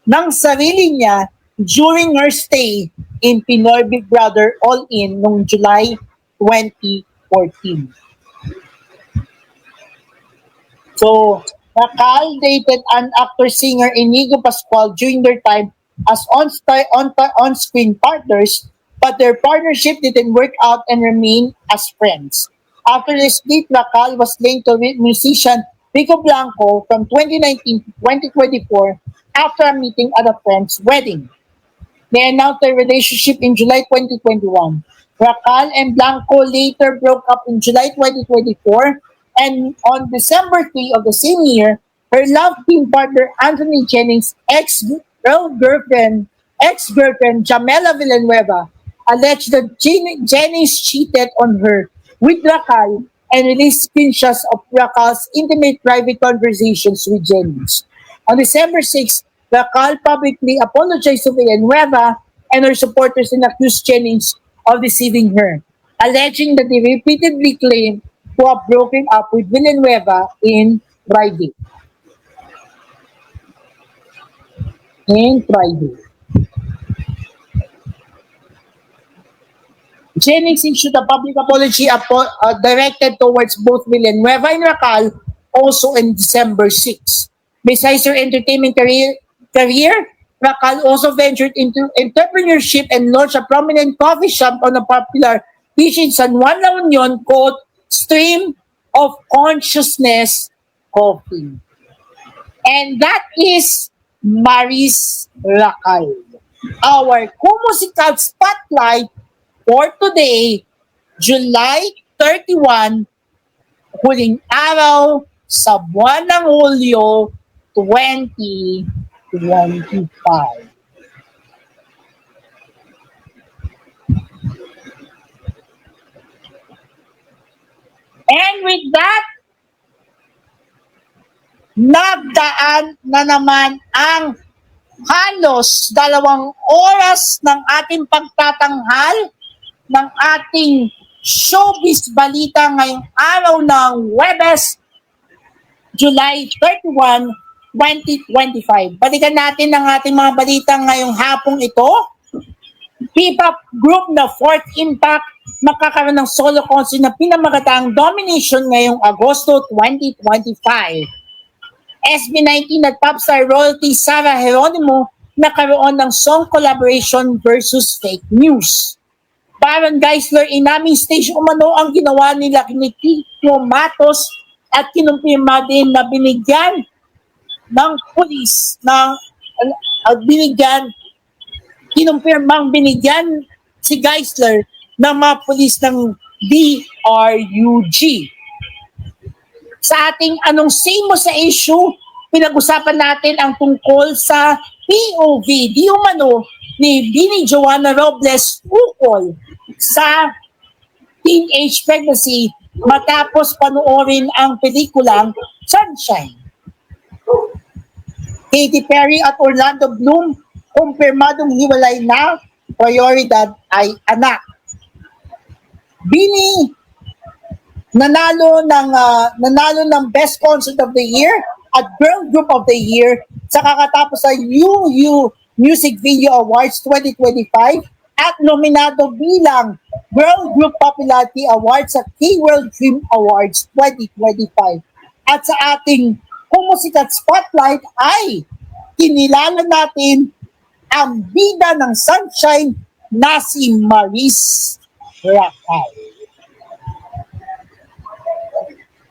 ng sarili niya during her stay in Pinoy Big Brother All-In noong July 2014. So, Racal dated an actor-singer Inigo Pascual during their time as on-screen partners, but their partnership didn't work out and remained as friends. After the split, Racal was linked to musician Rico Blanco from 2019 to 2024 after a meeting at a friend's wedding. They announced their relationship in July 2021. Racal and Blanco later broke up in July 2024, and on December 3 of the same year, her love team partner Anthony Jennings' ex-girlfriend Jamela Villanueva alleged that Jennings cheated on her with Racal and released screenshots of Racal's intimate private conversations with Jennings. On December 6, Racal publicly apologized to Villanueva and her supporters and accused Jennings of deceiving her, alleging that they repeatedly claimed to have broken up with Villanueva in private. Jennings issued a public apology directed towards both Villanueva and Racal also in December 6. Besides her entertainment career, Racal also ventured into entrepreneurship and launched a prominent coffee shop on a popular beach in San Juan, La Union called Stream of Consciousness Coffee. And that is Maris Racal. Our Kumusikat Spotlight for today, July 31, huling araw sa buwan ng Hulyo 2025. And with that, nagdaan na naman ang halos 2 oras ng ating pagtatanghal ng ating showbiz balita ngayong araw ng Huwebes, July 31, 2025. Balikan natin ang ating mga balita ngayong hapong ito. P-pop group na Fourth Impact magkakaroon ng solo concert na pinamagataang Domination ngayong Agosto 2025. SB19 at popstar royalty Sarah Geronimo nakaroon ng song collaboration versus fake news. Baron Geisler inaming stage umano ang ginawa nila ni Kiko Matos at kinumpirma din na binigyan ng pulis binigyan si Geisler ng mga pulis ng DRUG. Sa ating anong say mo sa issue, pinag-usapan natin ang tungkol sa POV, di umano ni Bini Joanna Robles ukol sa teenage pregnancy matapos panoorin ang pelikulang Sunshine. Katy Perry at Orlando Bloom kumpirmadong hiwalay na, prioridad ay anak. Bini nanalo ng Best Concert of the Year at Girl Group of the Year sa kakatapos sa UU Music Video Awards 2025 at nominado bilang Girl Group Popularity Awards sa K-World Dream Awards 2025. At sa ating Kumusikat Spotlight ay kinilala natin ang bida ng Sunshine na si Maris Rakay.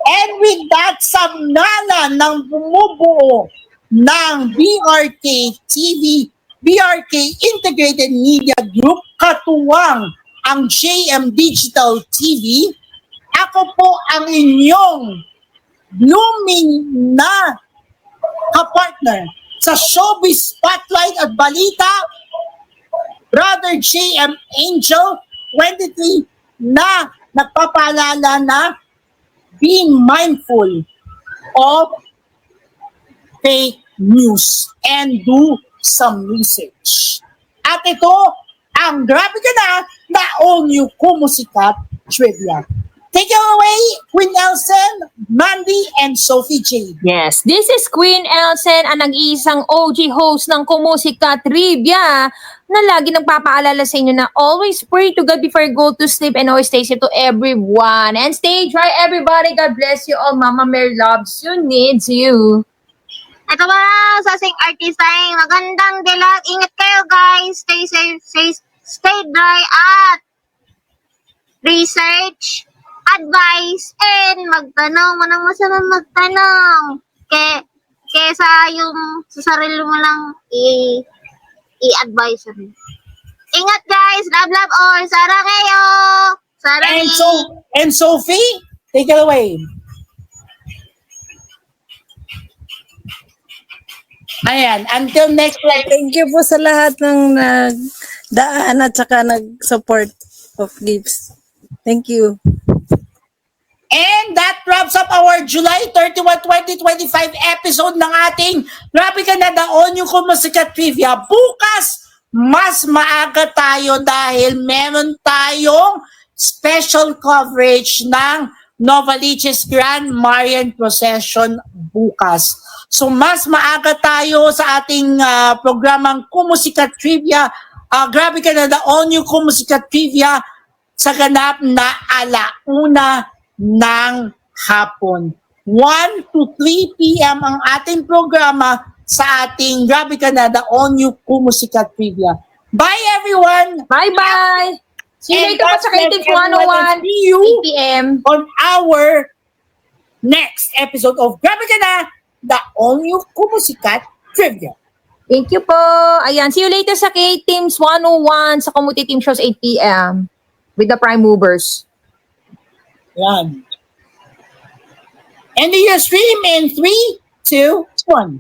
And with that, sa ngalan ng bumubuo ng BRK TV, BRK Integrated Media Group, katuwang ang JM Digital TV, ako po ang inyong blooming na kapartner sa Showbiz Spotlight at Balita, Brother JM Angel 23 na nagpapaalala na being mindful of fake news and do some research. At ito, ang grabe ka na all new Kumusikat Trivia. Take it away, Queen Elsen, Mandy, and Sophie J. Yes, this is Queen Elsen, ang nag-iisang OG host ng Kumusikat Trivia na lagi nagpapaalala sa inyo na always pray to God before you go to sleep and always stay safe to everyone. And stay dry, everybody. God bless you all. Mama Mary loves you, needs you. Ito ba sa sing artista ay magandang dilag. Ingat kayo guys. Stay safe, stay dry at research, advice, and magtanong. Manang masama magtanong. Kesa yung sa sarili mo lang i-advise mo. Ingat guys. Love all. Sara kayo. Sara And Sophie, take it away. Ayan, until next time. Thank you po sa lahat ng nagdaan at saka nag-support of gifts. Thank you. And that wraps up our July 31, 2025 episode ng ating Grabe Ka Na Daon Yung Kumusikat Trivia. Bukas, mas maaga tayo dahil meron tayong special coverage ng Novaliches Grand Marian Procession bukas. So mas maaga tayo sa ating programang Kumusikat Trivia. Grabe Ka Na Daon Yung Kumusikat Trivia sa ganap na alauna ng hapon. 1 to 3 p.m. ang ating programa sa ating Grabe Ka Na Daon Yung Kumusikat Trivia. Bye everyone! Bye-bye! See you And later po God sa bless Creative everyone and 101, see you 8 p.m. on our next episode of Grabe Ka Na Daon Yung Kumusikat Trivia. Thank you po. Ayan, see you later sa K-Teams 101 sa Community Team Shows 8 p.m. with the Prime Movers. Yan. And you stream in 3, 2, 1.